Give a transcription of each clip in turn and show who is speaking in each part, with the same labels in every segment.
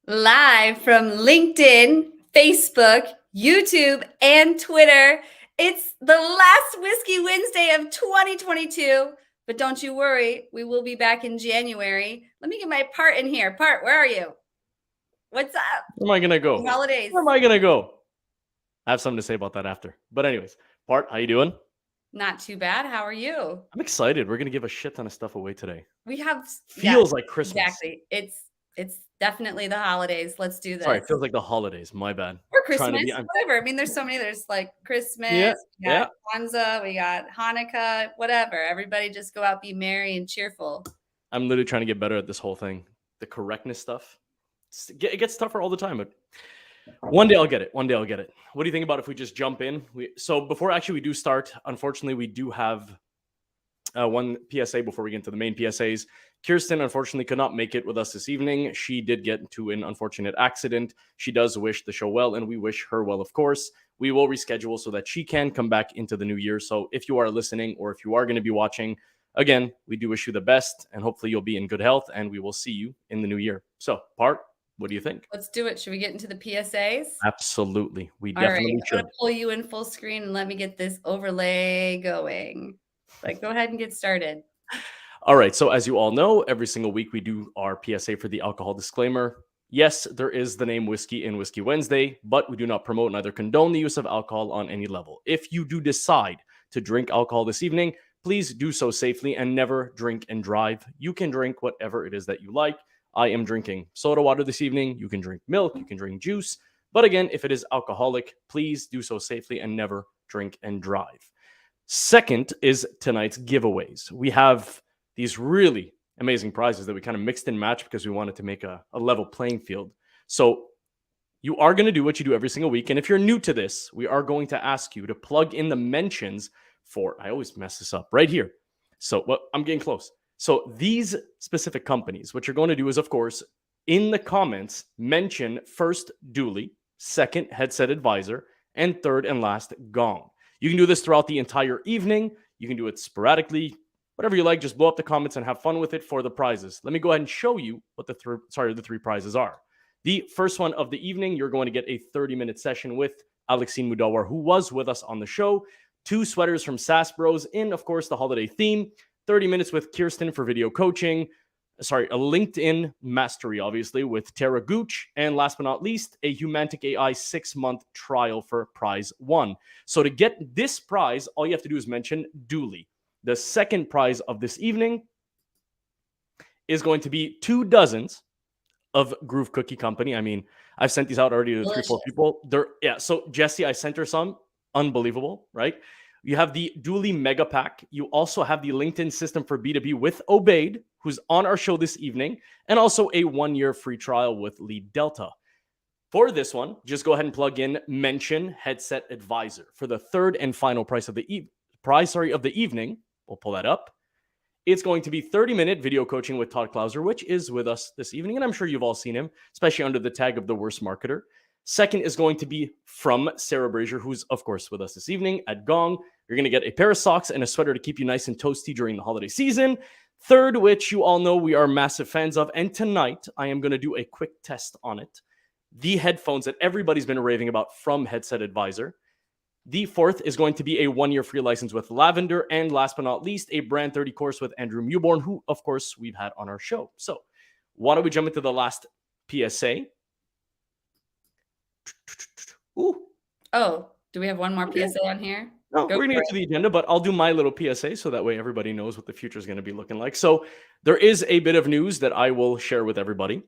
Speaker 1: Live from LinkedIn, Facebook, YouTube, and Twitter. It's the last Whiskey Wednesday of 2022, but don't you worry, we will be back in January. Let me get my Part in here. Part, where are you? What's up?
Speaker 2: Where am I gonna go?
Speaker 1: Holidays.
Speaker 2: Where am I gonna go? I have something to say about that after. But anyways, Part, how you doing?
Speaker 1: Not too bad. How are you?
Speaker 2: I'm excited. We're gonna give a shit ton of stuff away today.
Speaker 1: We have
Speaker 2: feels like Christmas.
Speaker 1: Exactly. It's definitely the holidays. Let's do this.
Speaker 2: Sorry, it feels like the holidays. My bad.
Speaker 1: Or Christmas, whatever. I mean, there's so many. There's like Christmas, we got Kwanzaa, we got Hanukkah, whatever. Everybody just go out, be merry and cheerful.
Speaker 2: I'm literally trying to get better at this whole thing. The correctness stuff. It gets tougher all the time, but one day I'll get it. One day I'll get it. What do you think about if we just jump in? So before actually we do start, unfortunately, we do have one PSA before we get into the main PSAs. Kirsten, unfortunately, could not make it with us this evening. She did get into an unfortunate accident. She does wish the show well, and we wish her well, of course. We will reschedule so that she can come back into the new year. So if you are listening or if you are going to be watching, again, we do wish you the best, and hopefully you'll be in good health, and we will see you in the new year. So, Part, what do you think?
Speaker 1: Let's do it. Should we get into the PSAs?
Speaker 2: Absolutely. We definitely should.
Speaker 1: I'm going to pull you in full screen and let me get this overlay going. Go ahead and get started.
Speaker 2: All right. So as you all know, every single week we do our PSA for the alcohol disclaimer. Yes, there is the name Whiskey in Whiskey Wednesday, but we do not promote neither condone the use of alcohol on any level. If you do decide to drink alcohol this evening, please do so safely and never drink and drive. You can drink whatever it is that you like. I am drinking soda water this evening. You can drink milk. You can drink juice. But again, if it is alcoholic, please do so safely and never drink and drive. Second is tonight's giveaways. We have these really amazing prizes that we kind of mixed and matched because we wanted to make a level playing field. So you are going to do what you do every single week. And if you're new to this, we are going to ask you to plug in the mentions for, I always mess this up, right here. So I'm getting close. So these specific companies, what you're going to do is, of course, in the comments, mention first Dooley, second Headset Advisor, and third and last Gong. You can do this throughout the entire evening. You can do it sporadically, whatever you like. Just blow up the comments and have fun with it for the prizes. Let me go ahead and show you what the three prizes are. The first one of the evening, you're going to get a 30-minute session with Alexine Mudawar, who was with us on the show. 2 sweaters from SAS Bros in, of course, the holiday theme. 30 minutes with Kirsten for video coaching. A LinkedIn mastery, obviously, with Tara Gooch. And last but not least, a Humantic AI 6-month trial for prize 1. So to get this prize, all you have to do is mention Dooley. The second prize of this evening is going to be 2 dozens of Groove Cookie Company. I mean, I've sent these out already to 3-4 people. So Jessie, I sent her some. Unbelievable, right? You have the Dooley Mega Pack. You also have the LinkedIn system for B2B with Obaid, who's on our show this evening, and also a 1-year free trial with Lead Delta. For this one, just go ahead and plug in mention Headset Advisor for the third and final price of the evening. We'll pull that up. It's going to be 30-minute video coaching with Todd Clouser, which is with us this evening, and I'm sure you've all seen him, especially under the tag of the worst marketer. Second is going to be from Sarah Brazier, who's, of course, with us this evening at Gong. You're going to get a pair of socks and a sweater to keep you nice and toasty during the holiday season. Third, which you all know we are massive fans of, and tonight I am going to do a quick test on it. The headphones that everybody's been raving about from Headset Advisor. The fourth is going to be a 1-year free license with Lavender. And last but not least, a Brand 30 course with Andrew Mewborn, who, of course, we've had on our show. So why don't we jump into the last PSA? Ooh.
Speaker 1: Oh, do we have one more PSA on here?
Speaker 2: No, we're going to get to the agenda, but I'll do my little PSA so that way everybody knows what the future is going to be looking like. So there is a bit of news that I will share with everybody.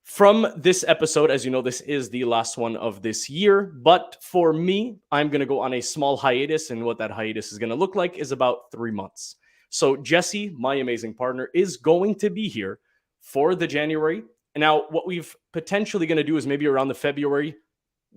Speaker 2: From this episode, as you know, this is the last one of this year. But for me, I'm going to go on a small hiatus. And what that hiatus is going to look like is about 3 months. So Jessie, my amazing partner, is going to be here for the January. And now what we've potentially going to do is maybe around the February,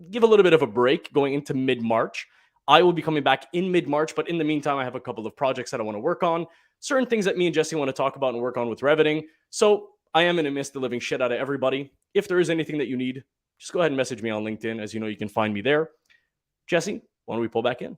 Speaker 2: give a little bit of a break going into mid-March. I will be coming back in mid-March. But in the meantime, I have a couple of projects that I want to work on. Certain things that me and Jessie want to talk about and work on with Reveting. So I am going to miss the living shit out of everybody. If there is anything that you need, just go ahead and message me on LinkedIn. As you know, you can find me there. Jessie, why don't we pull back in?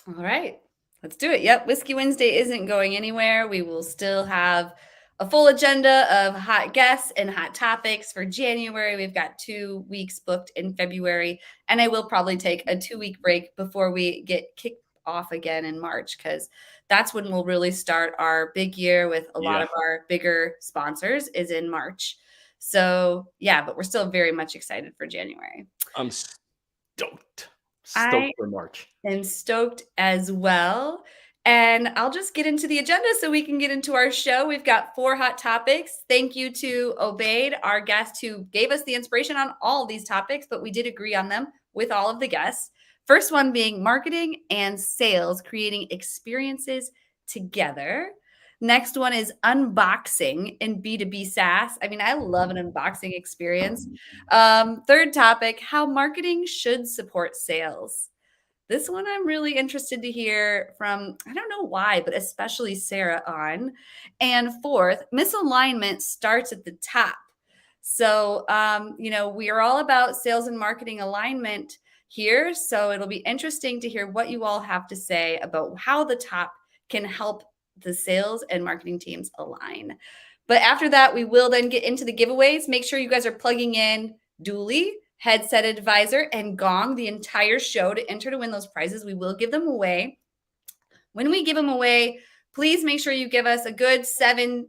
Speaker 1: All right, let's do it. Yep, Whiskey Wednesday isn't going anywhere. We will still have a full agenda of hot guests and hot topics for January. We've got 2 weeks booked in February, and I will probably take a 2-week break before we get kicked off again in March, because that's when we'll really start our big year with a lot of our bigger sponsors is in March. So yeah, but we're still very much excited for January.
Speaker 2: I'm stoked for March.
Speaker 1: I'm stoked as well. And I'll just get into the agenda so we can get into our show. We've got 4 hot topics. Thank you to Obaid, our guest, who gave us the inspiration on all these topics, but we did agree on them with all of the guests. First one being marketing and sales, creating experiences together. Next one is unboxing in B2B SaaS. I mean, I love an unboxing experience. Third topic, how marketing should support sales. This one I'm really interested to hear from, I don't know why, but especially Sarah on. And fourth, misalignment starts at the top. So, we are all about sales and marketing alignment here. So it'll be interesting to hear what you all have to say about how the top can help the sales and marketing teams align. But after that, we will then get into the giveaways. Make sure you guys are plugging in Dooley, Headset Advisor, and Gong the entire show to enter to win those prizes. We will give them away. When we give them away, please make sure you give us a good 7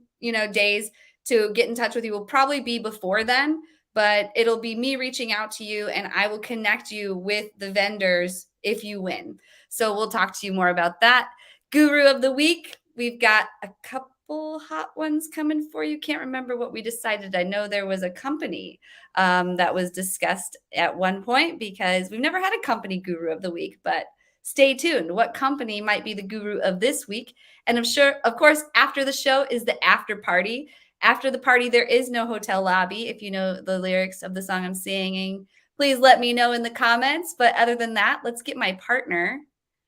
Speaker 1: days to get in touch with you. Will probably be before then, but it'll be me reaching out to you, and I will connect you with the vendors if you win. So we'll talk to you more about that. Guru of the week, we've got a couple hot ones coming for you. Can't remember what we decided. I know there was a company that was discussed at one point, because we've never had a company guru of the week, but stay tuned. What company might be the guru of this week? And I'm sure, of course, after the show is the after party. After the party, there is no hotel lobby. If you know the lyrics of the song I'm singing, please let me know in the comments. But other than that, let's get my partner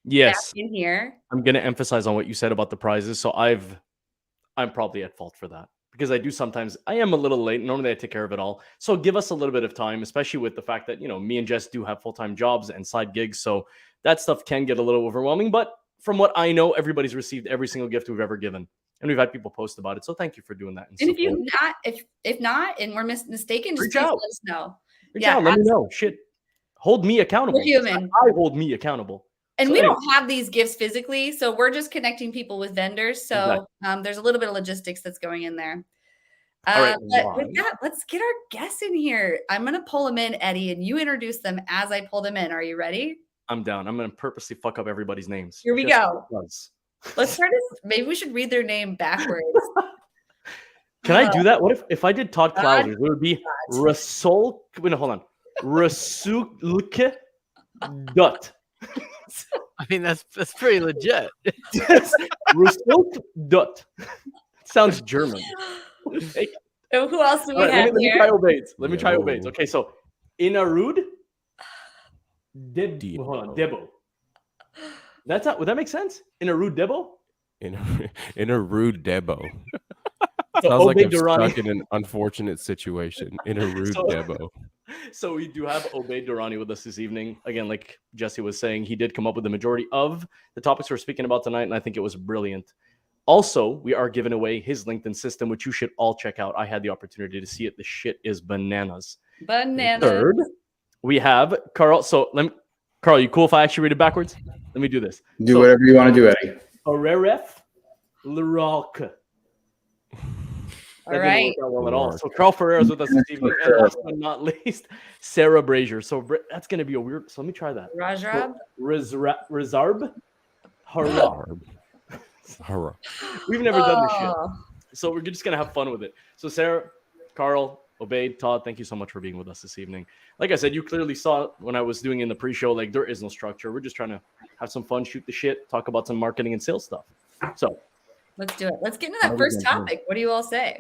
Speaker 1: back in here.
Speaker 2: I'm going to emphasize on what you said about the prizes. So I'm probably at fault for that, because I am a little late. Normally I take care of it all. So give us a little bit of time, especially with the fact that, me and Jess do have full-time jobs and side gigs. So that stuff can get a little overwhelming. But from what I know, everybody's received every single gift we've ever given. And we've had people post about it. So thank you for doing that.
Speaker 1: And if not, and we're mistaken, just please let us know.
Speaker 2: Let me know. Shit. Hold me accountable.
Speaker 1: We're human.
Speaker 2: I hold me accountable.
Speaker 1: And we don't have these gifts physically, so we're just connecting people with vendors. So there's a little bit of logistics that's going in there. But with that, let's get our guests in here. I'm going to pull them in, Eddie, and you introduce them as I pull them in. Are you ready?
Speaker 2: I'm down. I'm going to purposely fuck up everybody's names.
Speaker 1: Here we go. Let's try to. Maybe we should read their name backwards.
Speaker 2: Can I do that? What if I did Todd Clouser? It would be
Speaker 1: God.
Speaker 2: Rasul. Wait, no, hold on. Rasulke dot.
Speaker 3: I mean, that's pretty legit.
Speaker 2: Rasulke dot. Sounds German.
Speaker 1: So who else do we
Speaker 2: All right,
Speaker 1: have
Speaker 2: let me
Speaker 1: here?
Speaker 2: try Obaid's. Let me try
Speaker 4: Yo.
Speaker 2: Obaid's. Okay, so Inarud Deb. Hold on, Debo. That's not. Would that make sense? Inarud Debo.
Speaker 4: In a rude Debo.
Speaker 2: So
Speaker 4: Sounds like
Speaker 2: Obaid
Speaker 4: I'm
Speaker 2: Durrani.
Speaker 4: stuck in an unfortunate situation. In a rude Debo.
Speaker 2: So we do have Obaid Durrani with us this evening. Again, like Jesse was saying, he did come up with the majority of the topics we're speaking about tonight, and I think it was brilliant. Also, we are giving away his LinkedIn system, which you should all check out. I had the opportunity to see it. The shit is bananas.
Speaker 1: Bananas.
Speaker 2: Third, we have Carl. So Carl, you cool if I actually read it backwards? Let me do this.
Speaker 5: Do whatever you want to do, Eddie.
Speaker 2: Ferreira Leroc.
Speaker 1: All right.
Speaker 2: Well at all. So Carl Ferreira is with us this evening, and last but not least, Sarah Brazier. So that's going to be a weird. So let me try that.
Speaker 1: Rajrab.
Speaker 2: Rizarb. Harab.
Speaker 4: Hurrah.
Speaker 2: We've never done this shit,
Speaker 1: Oh.
Speaker 2: so we're just gonna have fun with it. So Sarah, Carl, Obaid, Todd, thank you so much for being with us this evening. Like I said, you clearly saw when I was doing in the pre-show, like there is no structure. We're just trying to have some fun, shoot the shit, talk about some marketing and sales stuff. So
Speaker 1: Let's do it. Let's get into that first topic. What do you all say?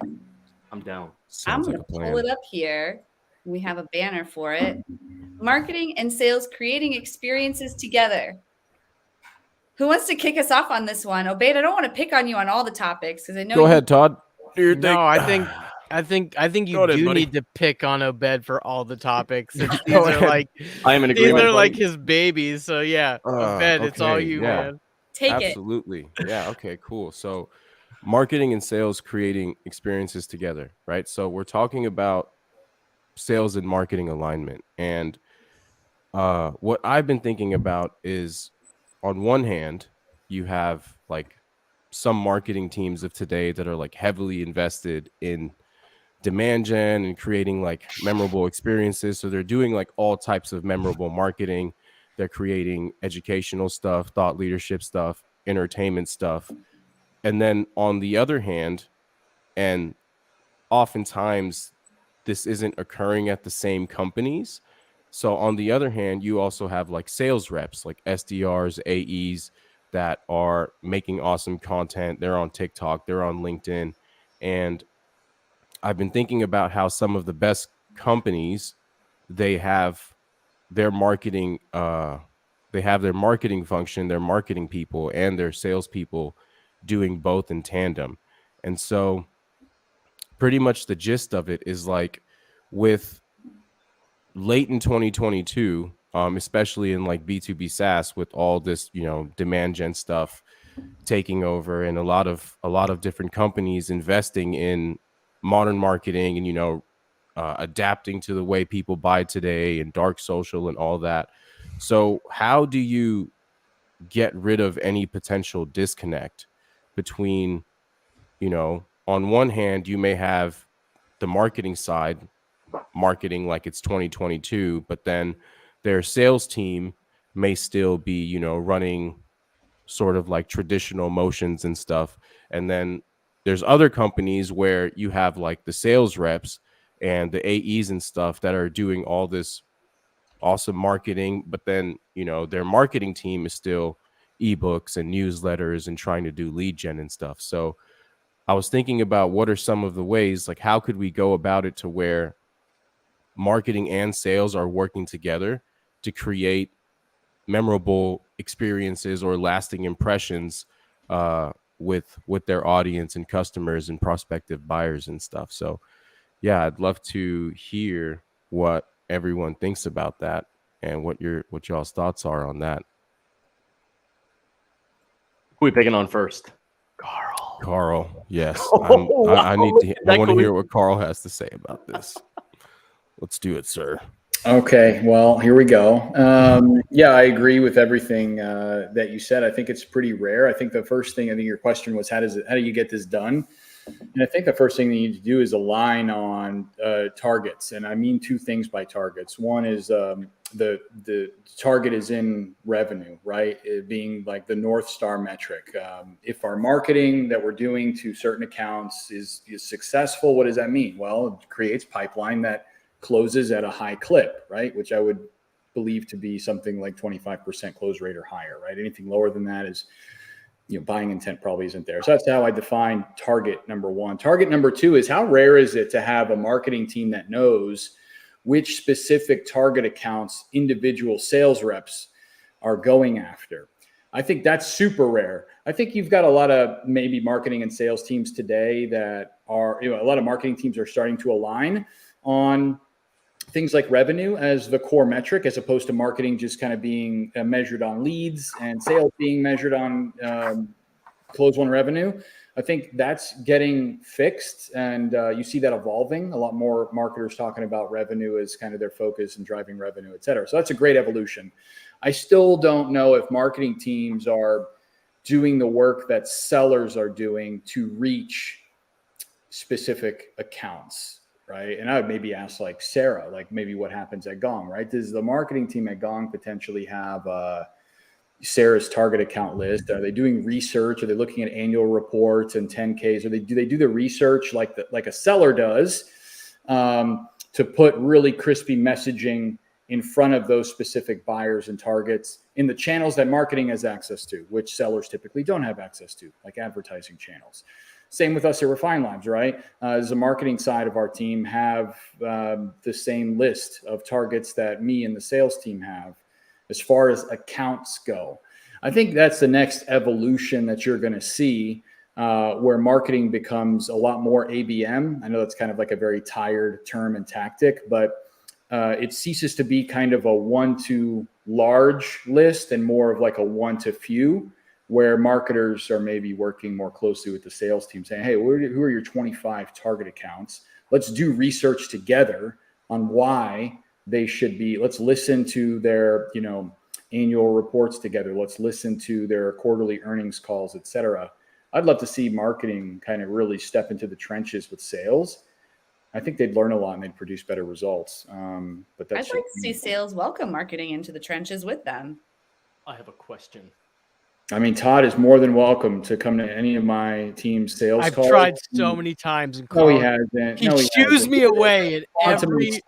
Speaker 2: I'm down.
Speaker 1: I'm
Speaker 4: Sounds
Speaker 1: going
Speaker 4: like
Speaker 1: to
Speaker 4: a
Speaker 1: pull
Speaker 4: plan.
Speaker 1: it up here. We have a banner for it. Marketing and sales creating experiences together. Who wants to kick us off on this one? Obaid, I don't want to pick on you on all the topics because I know
Speaker 4: Go ahead, Todd.
Speaker 3: No, I think you
Speaker 4: Go ahead,
Speaker 3: do
Speaker 4: buddy.
Speaker 3: need to pick on Obed for all the topics. These
Speaker 4: Go
Speaker 3: are
Speaker 4: ahead.
Speaker 3: like
Speaker 2: I am in
Speaker 3: these
Speaker 2: agreement.
Speaker 3: are like
Speaker 2: buddy.
Speaker 3: his babies. So yeah, Obed, it's all
Speaker 4: okay,
Speaker 3: you,
Speaker 4: yeah.
Speaker 3: man.
Speaker 1: Take it.
Speaker 4: Absolutely. Yeah. Okay, cool. So marketing and sales creating experiences together, right? So we're talking about sales and marketing alignment. And what I've been thinking about is on one hand, you have like some marketing teams of today that are like heavily invested in demand gen and creating like memorable experiences. So they're doing like all types of memorable marketing. They're creating educational stuff, thought leadership stuff, entertainment stuff. And then on the other hand, and oftentimes this isn't occurring at the same companies. So on the other hand, you also have like sales reps, like SDRs, AEs that are making awesome content. They're on TikTok, they're on LinkedIn. And I've been thinking about how some of the best companies, they have their marketing, function, their marketing people and their salespeople doing both in tandem. And so pretty much the gist of it is like with late in 2022, especially in like B2B SaaS with all this, demand gen stuff taking over and a lot of different companies investing in modern marketing and, adapting to the way people buy today and dark social and all that. So how do you get rid of any potential disconnect between, on one hand, you may have the marketing side marketing like it's 2022, but then their sales team may still be, running sort of like traditional motions and stuff. And then there's other companies where you have like the sales reps and the AEs and stuff that are doing all this awesome marketing, but then, their marketing team is still ebooks and newsletters and trying to do lead gen and stuff. So I was thinking about what are some of the ways, like how could we go about it to where marketing and sales are working together to create memorable experiences or lasting impressions with their audience and customers and prospective buyers and stuff. So yeah, I'd love to hear what everyone thinks about that and what y'all's thoughts are on that.
Speaker 2: Who are we picking on first?
Speaker 4: Carl, yes.
Speaker 2: Oh,
Speaker 4: I
Speaker 2: wow.
Speaker 4: I want to hear what Carl has to say about this. Let's do it, sir.
Speaker 5: Okay, well, here we go. Yeah, I agree with everything that you said. I think it's pretty rare. I think the first thing, I think your question was, how do you get this done? And I think the first thing that you need to do is align on targets. And I mean two things by targets. One is the target is in revenue, right? It being like the North Star metric. If our marketing that we're doing to certain accounts is successful, what does that mean? Well, it creates pipeline that closes at a high clip, right? Which I would believe to be something like 25% close rate or higher, right? Anything lower than that is, buying intent probably isn't there. So that's how I define target number one. Target number two is how rare is it to have a marketing team that knows which specific target accounts individual sales reps are going after. I think that's super rare. I think you've got a lot of maybe marketing and sales teams today that are, a lot of marketing teams are starting to align on things like revenue as the core metric, as opposed to marketing just kind of being measured on leads and sales being measured on close one revenue. I think that's getting fixed, and you see that evolving. A lot more marketers talking about revenue as kind of their focus and driving revenue, et cetera. So that's a great evolution. I still don't know if marketing teams are doing the work that sellers are doing to reach specific accounts, right? And I would maybe ask like Sarah, like maybe what happens at Gong, right? Does the marketing team at Gong potentially have Sarah's target account list? Are they doing research? Are they looking at annual reports and 10Ks? Do they do the research like a seller does to put really crispy messaging in front of those specific buyers and targets in the channels that marketing has access to, which sellers typically don't have access to, like advertising channels? Same with us at Refine Labs, right? As a marketing side of our team have the same list of targets that me and the sales team have as far as accounts go. I think that's the next evolution that you're going to see, where marketing becomes a lot more ABM. I know that's kind of like a very tired term and tactic, but it ceases to be kind of a one to large list and more of like a one to few, where marketers are maybe working more closely with the sales team saying, hey, who are your 25 target accounts? Let's do research together on why they should be. Let's listen to their, annual reports together. Let's listen to their quarterly earnings calls, et cetera. I'd love to see marketing kind of really step into the trenches with sales. I think they'd learn a lot and they'd produce better results. But that's
Speaker 1: I'd like to see sales welcome marketing into the trenches with them.
Speaker 2: I have a question.
Speaker 5: I mean, Todd is more than welcome to come to any of my team's sales calls.
Speaker 3: I've tried so many times. And
Speaker 5: no, he hasn't.
Speaker 3: He shoos me away at every.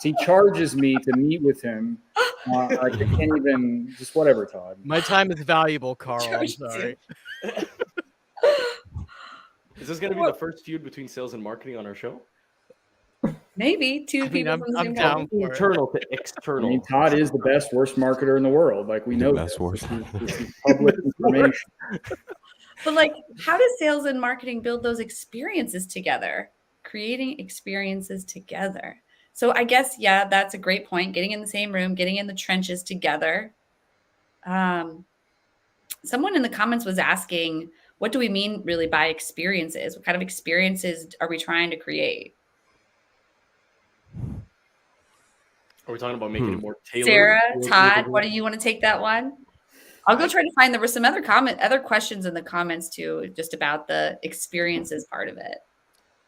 Speaker 5: He charges me to meet with him. I can't even. Just whatever, Todd.
Speaker 3: My time is valuable, Carl. I'm sorry.
Speaker 2: Is this going to be the first feud between sales and marketing on our show?
Speaker 1: Maybe two people from the same
Speaker 3: down
Speaker 1: company.
Speaker 3: for it.
Speaker 2: Internal to external.
Speaker 5: I mean, Todd is the best, worst marketer in the world. Like we know
Speaker 4: best, worst.
Speaker 5: This is public information.
Speaker 1: But like, how does sales and marketing build those experiences together? Creating experiences together. So I guess, yeah, that's a great point. Getting in the same room, getting in the trenches together. Someone in the comments was asking, what do we mean really by experiences? What kind of experiences are we trying to create?
Speaker 2: Are we talking about making it more tailored?
Speaker 1: Sarah, Todd, what do you want to take that one? I'll go try to find, there were some other questions in the comments too, just about the experiences part of it.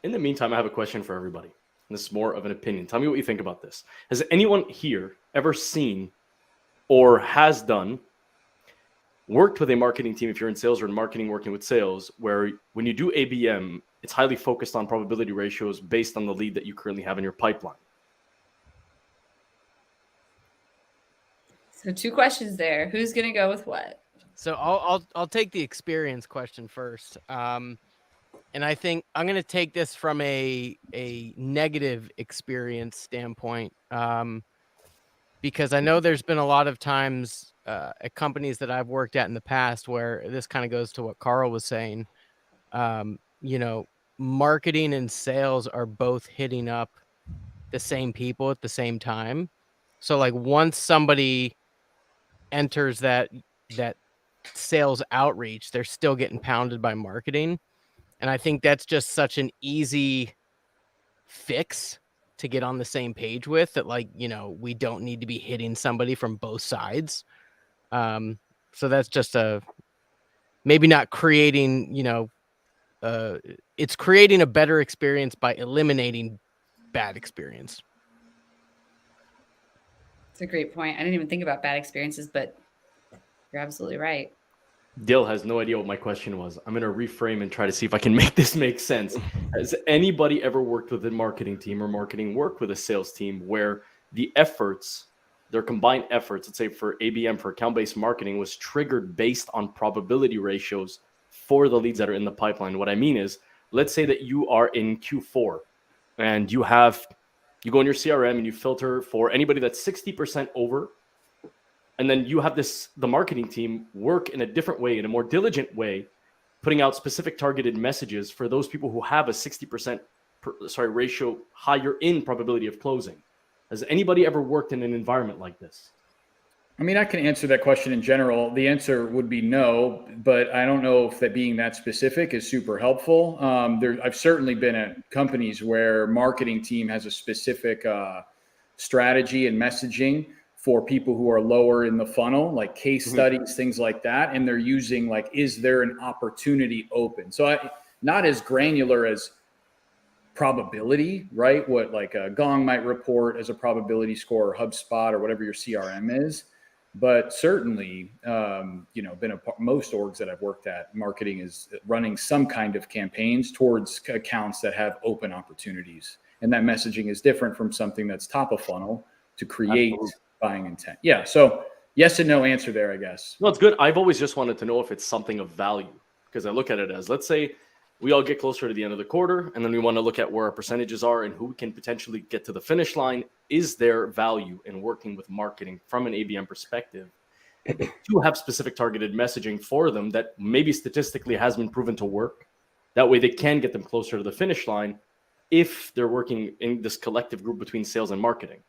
Speaker 2: In the meantime, I have a question for everybody. And this is more of an opinion. Tell me what you think about this. Has anyone here ever seen or has done, worked with a marketing team, if you're in sales or in marketing working with sales, where when you do ABM, it's highly focused on probability ratios based on the lead that you currently have in your pipeline?
Speaker 1: So 2 questions there. Who's going to go with what?
Speaker 3: So I'll take the experience question first. And I think I'm going to take this from a negative experience standpoint, because I know there's been a lot of times at companies that I've worked at in the past where this kind of goes to what Carl was saying. Marketing and sales are both hitting up the same people at the same time. So like once somebody enters that sales outreach, they're still getting pounded by marketing. And I think that's just such an easy fix to get on the same page with, that we don't need to be hitting somebody from both sides. So that's just maybe not creating, it's creating a better experience by eliminating bad experience.
Speaker 1: It's a great point. I didn't even think about bad experiences, but you're absolutely right.
Speaker 2: Dill has no idea what my question was. I'm going to reframe and try to see if I can make this make sense. Has anybody ever worked with a marketing team or marketing worked with a sales team where the efforts, their combined efforts, let's say for ABM, for account-based marketing, was triggered based on probability ratios for the leads that are in the pipeline? What I mean is, let's say that you are in Q4 and you go in your CRM and you filter for anybody that's 60% over. And then you have the marketing team work in a different way, in a more diligent way, putting out specific targeted messages for those people who have a 60% ratio higher in probability of closing. Has anybody ever worked in an environment like this?
Speaker 5: I mean, I can answer that question in general. The answer would be no, but I don't know if that being that specific is super helpful. I've certainly been at companies where marketing team has a specific strategy and messaging for people who are lower in the funnel, like case studies, things like that. And they're using like, is there an opportunity open? So not as granular as probability, right? What like a Gong might report as a probability score, or HubSpot, or whatever your CRM is. But certainly, most orgs that I've worked at, marketing is running some kind of campaigns towards accounts that have open opportunities. And that messaging is different from something that's top of funnel to create buying intent. Yeah. So yes and no answer there, I guess.
Speaker 2: No, it's good. I've always just wanted to know if it's something of value, because I look at it as, let's say we all get closer to the end of the quarter, and then we want to look at where our percentages are and who can potentially get to the finish line. Is there value in working with marketing from an ABM perspective to have specific targeted messaging for them that maybe statistically has been proven to work? That way they can get them closer to the finish line if they're working in this collective group between sales and marketing.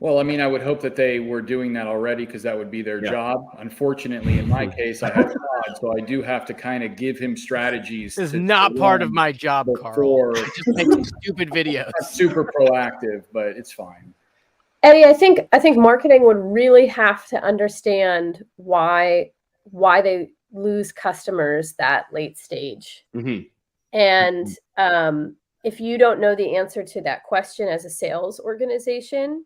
Speaker 5: Well, I mean, I would hope that they were doing that already, because that would be their job. Unfortunately, in my case, I have Todd, so I do have to kind of give him strategies.
Speaker 3: This is not part of my job, Carl. I just make stupid videos.
Speaker 5: Not super proactive, but it's fine.
Speaker 6: Eddie, I think marketing would really have to understand why they lose customers that late stage. And if you don't know the answer to that question as a sales organization,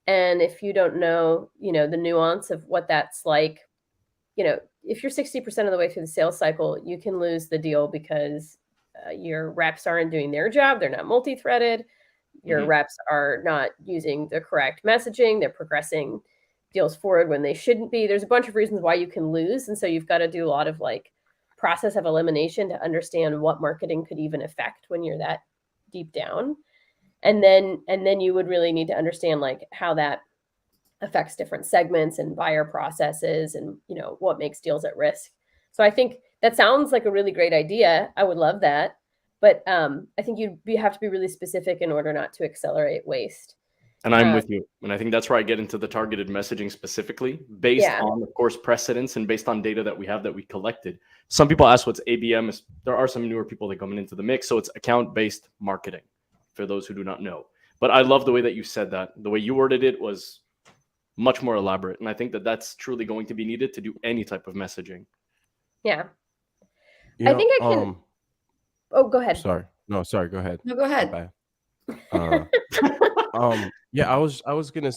Speaker 6: and if you don't know, the nuance of what that's like, if you're 60% of the way through the sales cycle, you can lose the deal because your reps aren't doing their job. They're not multi-threaded. Your reps are not using the correct messaging. They're progressing deals forward when they shouldn't be. There's a bunch of reasons why you can lose. And so you've got to do a lot of like process of elimination to understand what marketing could even affect when you're that deep down. And then you would really need to understand like how that affects different segments and buyer processes and, what makes deals at risk. So I think that sounds like a really great idea. I would love that. But I think you have to be really specific in order not to accelerate waste.
Speaker 2: And I'm with you. And I think that's where I get into the targeted messaging specifically based on, of course, precedents and based on data that we have that we collected. Some people ask what's ABM. There are some newer people that coming into the mix. So it's account-based marketing for those who do not know. But I love the way that you said that. The way you worded it was much more elaborate. And I think that that's truly going to be needed to do any type of messaging.
Speaker 6: Yeah. I think I can... Oh, go ahead.
Speaker 4: Sorry. No, sorry. Go ahead.
Speaker 1: No, go ahead.
Speaker 4: Yeah, I was gonna.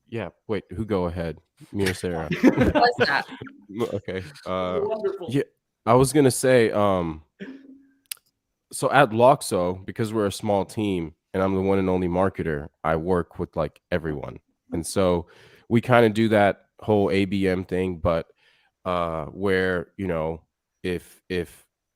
Speaker 4: Yeah. Wait. Who go ahead? Me or Sarah?
Speaker 1: What's that?
Speaker 4: Okay.
Speaker 2: Wonderful.
Speaker 4: Yeah, I was gonna say. So at Loxo, because we're a small team and I'm the one and only marketer, I work with like everyone, and so we kind of do that whole ABM thing, but where if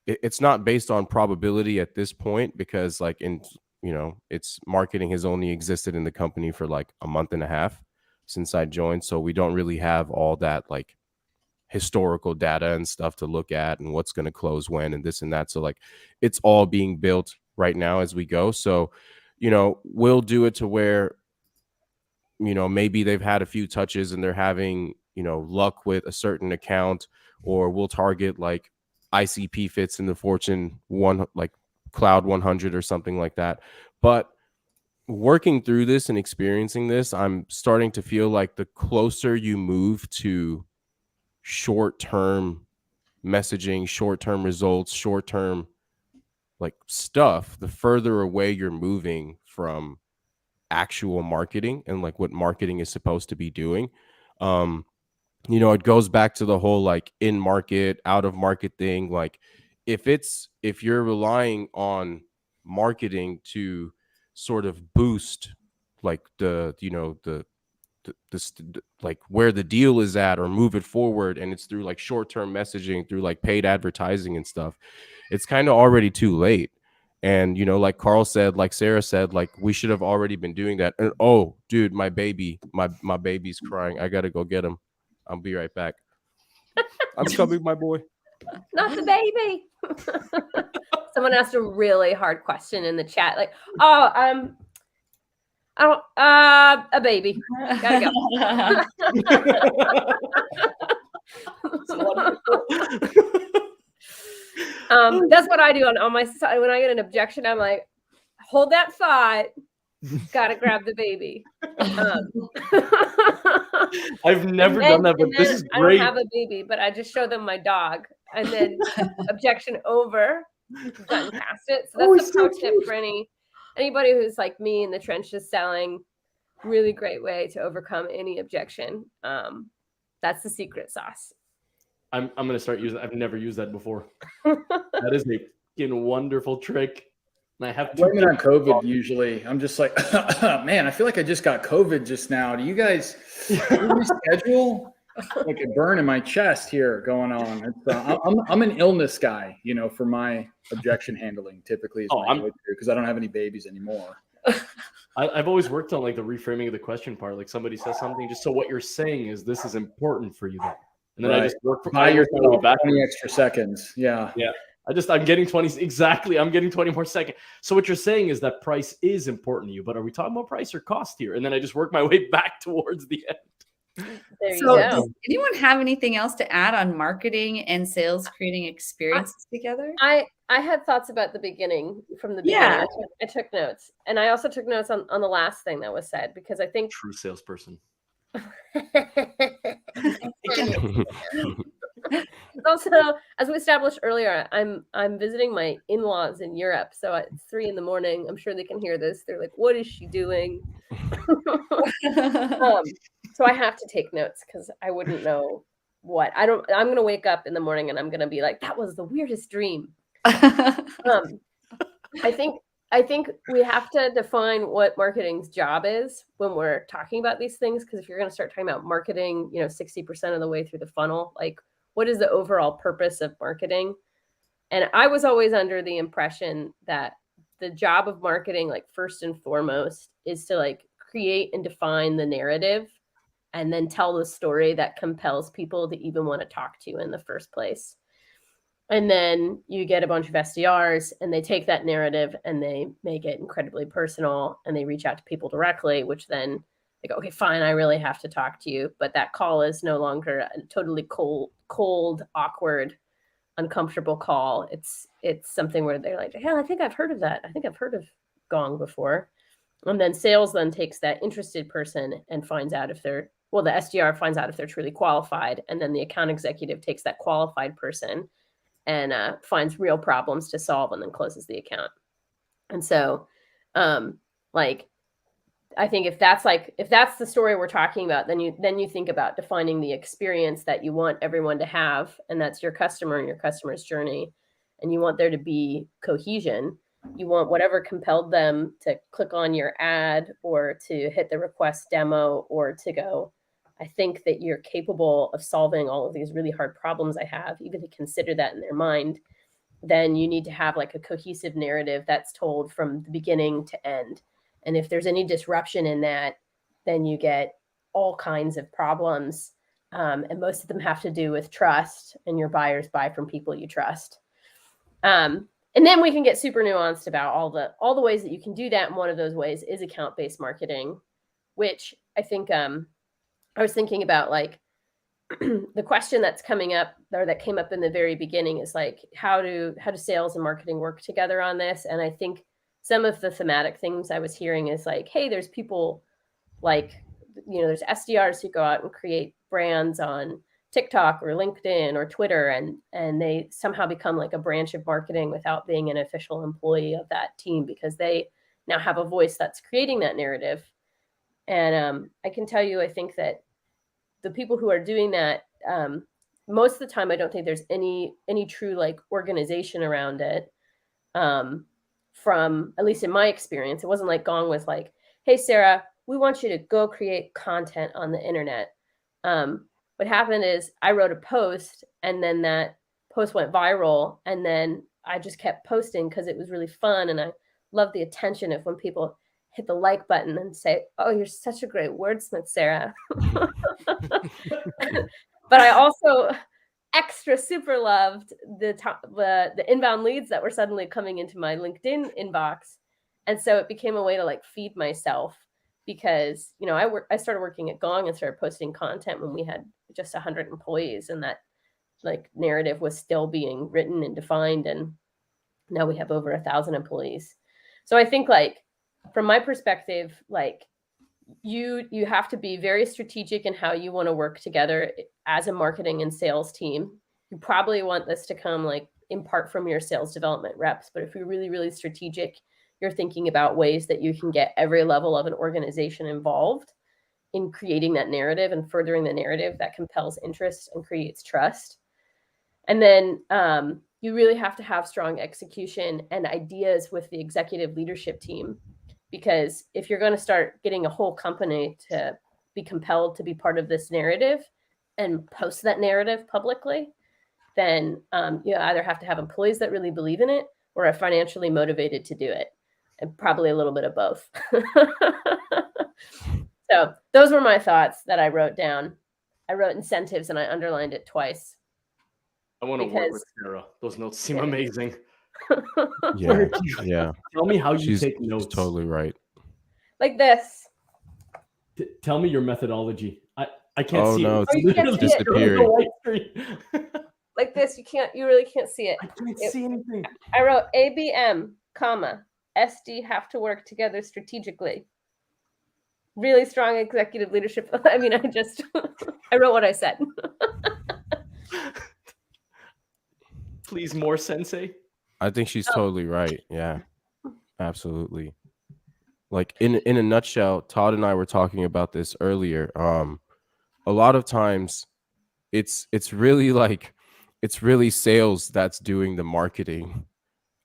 Speaker 4: it's not based on probability at this point, because like it's marketing has only existed in the company for like a month and a half since I joined. So we don't really have all that like historical data and stuff to look at and what's going to close when and this and that. So like it's all being built right now as we go. So, we'll do it to where, maybe they've had a few touches and they're having, luck with a certain account, or we'll target like ICP fits in the Fortune 1, like Cloud 100 or something like that. But working through this and experiencing this, I'm starting to feel like the closer you move to short-term messaging, short-term results, short-term like stuff, the further away you're moving from actual marketing and like what marketing is supposed to be doing. You know, it goes back to the whole like in market, out of market thing. Like if you're relying on marketing to sort of boost like the, you know, the like where the deal is at or move it forward, and it's through like short-term messaging, through like paid advertising and stuff, it's kind of already too late. And you know, like Carl said, like Sarah said, like we should have already been doing that. And oh dude, my baby's crying, I gotta go get him. I'll be right back. I'm coming, my boy.
Speaker 6: Not the baby. Someone asked a really hard question in the chat, like, oh, a baby. Gotta go. That's what I do on my side. When I get an objection, I'm like, hold that thought. Gotta grab the baby.
Speaker 2: I've never done that, but this is great.
Speaker 6: I don't have a baby, but I just show them my dog, and then objection over. Gotten past it. So that's a pro tip for anybody who's like me in the trenches selling. Really great way to overcome any objection. That's the secret sauce.
Speaker 2: I'm gonna start using. I've never used that before. That is a fucking wonderful trick. And I have
Speaker 5: blaming on COVID usually. I'm just like, man, I feel like I just got COVID just now. Do you guys reschedule? Like a burn in my chest here going on. It's, I'm an illness guy, you know, for my objection handling typically is because I don't have any babies anymore.
Speaker 2: I've always worked on like the reframing of the question part. Like somebody says something, just so what you're saying is this is important for you then. And then I just work for
Speaker 5: yourself 20 extra seconds. Yeah.
Speaker 2: Yeah. I'm getting 20 exactly. I'm getting 20 more seconds. So what you're saying is that price is important to you, but are we talking about price or cost here? And then I just work my way back towards the end.
Speaker 6: There you go.
Speaker 1: Does anyone have anything else to add on marketing and sales creating experiences together?
Speaker 6: I had thoughts about the beginning from the beginning. Yeah. I took notes, and I also took notes on the last thing that was said, because I think
Speaker 2: true salesperson.
Speaker 6: Also, as we established earlier, I'm visiting my in-laws in Europe, so it's 3 a.m. I'm sure they can hear this. They're like, "What is she doing?" So I have to take notes because I wouldn't know what. I'm going to wake up in the morning and I'm going to be like, "That was the weirdest dream." I think we have to define what marketing's job is when we're talking about these things, because if you're going to start talking about marketing, 60% of the way through the funnel, like, what is the overall purpose of marketing? And I was always under the impression that the job of marketing, like first and foremost, is to like create and define the narrative and then tell the story that compels people to even want to talk to you in the first place. And then you get a bunch of SDRs and they take that narrative and they make it incredibly personal and they reach out to people directly, which then they go, okay, fine, I really have to talk to you. But that call is no longer a totally cold, awkward, uncomfortable call. It's something where they're like, yeah, I think I've heard of that. I think I've heard of Gong before. And then sales then takes that interested person and finds out if the SDR finds out if they're truly qualified. And then the account executive takes that qualified person and finds real problems to solve and then closes the account. And so, I think if that's the story we're talking about, then you think about defining the experience that you want everyone to have, and that's your customer and your customer's journey, and you want there to be cohesion. You want whatever compelled them to click on your ad or to hit the request demo or to go, I think that you're capable of solving all of these really hard problems I have, even to consider that in their mind. Then you need to have like a cohesive narrative that's told from the beginning to end. And if there's any disruption in that, then you get all kinds of problems. And most of them have to do with trust, and your buyers buy from people you trust. And then we can get super nuanced about all the ways that you can do that. And one of those ways is account-based marketing, which I think I was thinking about, like, the question that's coming up, or that came up in the very beginning, is like, how do sales and marketing work together on this? And I think some of the thematic things I was hearing is like, hey, there's people like, there's SDRs who go out and create brands on TikTok or LinkedIn or Twitter, and they somehow become like a branch of marketing without being an official employee of that team, because they now have a voice that's creating that narrative. And I can tell you, I think that the people who are doing that, most of the time, I don't think there's any true like organization around it. From at least in my experience, it wasn't like Gong was like, "Hey, Sarah, we want you to go create content on the internet." What happened is I wrote a post, and then that post went viral, and then I just kept posting because it was really fun, and I love the attention of when people hit the like button and say, "Oh, you're such a great wordsmith, Sarah." But I also extra super loved the inbound leads that were suddenly coming into my LinkedIn inbox. And so it became a way to like feed myself, because, you know, I started working at Gong and started posting content when we had just 100 employees, and that like narrative was still being written and defined. And now we have over 1,000 employees. So I think, like, from my perspective, like, you have to be very strategic in how you want to work together as a marketing and sales team. You probably want this to come like in part from your sales development reps, but if you're really, really strategic, you're thinking about ways that you can get every level of an organization involved in creating that narrative and furthering the narrative that compels interest and creates trust. And then you really have to have strong execution and ideas with the executive leadership team. Because if you're going to start getting a whole company to be compelled to be part of this narrative and post that narrative publicly, then you either have to have employees that really believe in it or are financially motivated to do it, and probably a little bit of both. So those were my thoughts that I wrote down. I wrote incentives and I underlined it twice.
Speaker 2: I want to work with Sarah. Those notes seem amazing.
Speaker 4: Yeah.
Speaker 2: Tell me how you
Speaker 4: She's
Speaker 2: take notes.
Speaker 4: totally right.
Speaker 6: Like this.
Speaker 2: Tell me your methodology. I can't see
Speaker 4: no,
Speaker 2: it.
Speaker 6: you can't see
Speaker 4: disappearing.
Speaker 6: Like this, you really can't see it.
Speaker 2: I can't see anything.
Speaker 6: I wrote ABM, comma, SD have to work together strategically. Really strong executive leadership. I mean, I wrote what I said.
Speaker 2: Please, more sensei.
Speaker 4: I think she's totally right. Yeah, absolutely. Like in a nutshell, Todd and I were talking about this earlier. A lot of times it's really sales that's doing the marketing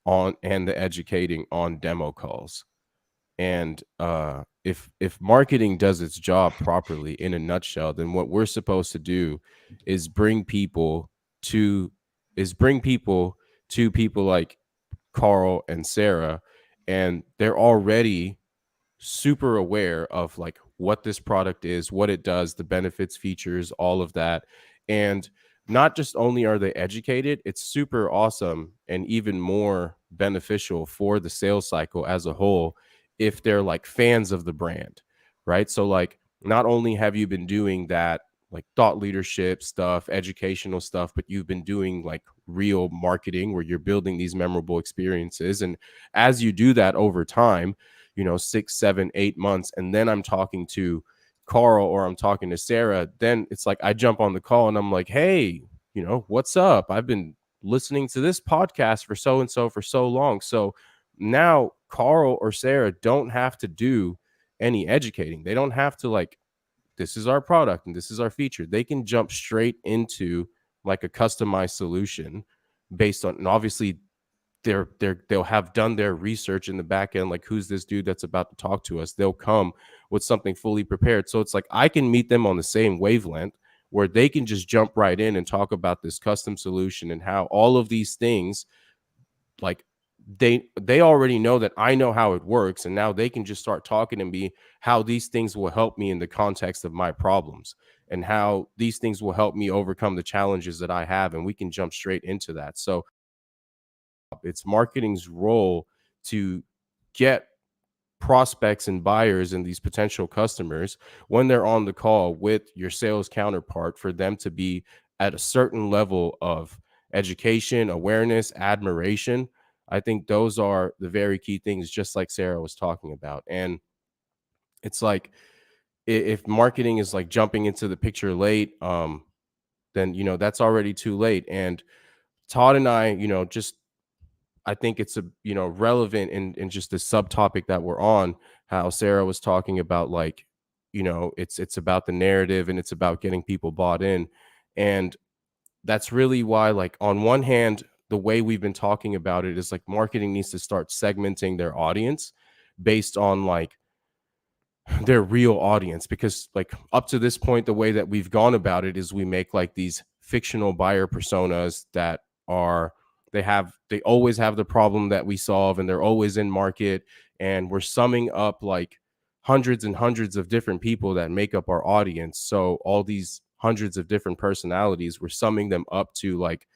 Speaker 4: on and the educating on demo calls. And if marketing does its job properly, in a nutshell, then what we're supposed to do is bring people to people like Carl and Sarah, and they're already super aware of like what this product is, what it does, the benefits, features, all of that. And not just only are they educated, it's super awesome and even more beneficial for the sales cycle as a whole if they're like fans of the brand, right? So like, not only have you been doing that like thought leadership stuff, educational stuff, but you've been doing like real marketing where you're building these memorable experiences. And as you do that over time, 6, 7, 8 months, and then I'm talking to Carl or I'm talking to Sarah, then it's like I jump on the call and I'm like, hey, what's up? I've been listening to this podcast for so and so for so long. So now Carl or Sarah don't have to do any educating. They don't have to like, this is our product and this is our feature. They can jump straight into like a customized solution based on, and obviously they'll have done their research in the back end, like who's this dude that's about to talk to us. They'll come with something fully prepared. So it's like I can meet them on the same wavelength where they can just jump right in and talk about this custom solution and how all of these things, like they already know that I know how it works, and now they can just start talking to me how these things will help me in the context of my problems and how these things will help me overcome the challenges that I have, and we can jump straight into that. So it's marketing's role to get prospects and buyers and these potential customers when they're on the call with your sales counterpart, for them to be at a certain level of education, awareness, admiration. I think those are the very key things, just like Sarah was talking about. And it's like, if marketing is like jumping into the picture late, then, that's already too late. And Todd and I, I think it's relevant in just the subtopic that we're on, how Sarah was talking about, like, it's about the narrative and it's about getting people bought in. And that's really why, like, on one hand, the way we've been talking about it is like marketing needs to start segmenting their audience based on like their real audience, because like up to this point, the way that we've gone about it is we make like these fictional buyer personas that are, they always have the problem that we solve, and they're always in market, and we're summing up like hundreds and hundreds of different people that make up our audience. So all these hundreds of different personalities, we're summing them up to like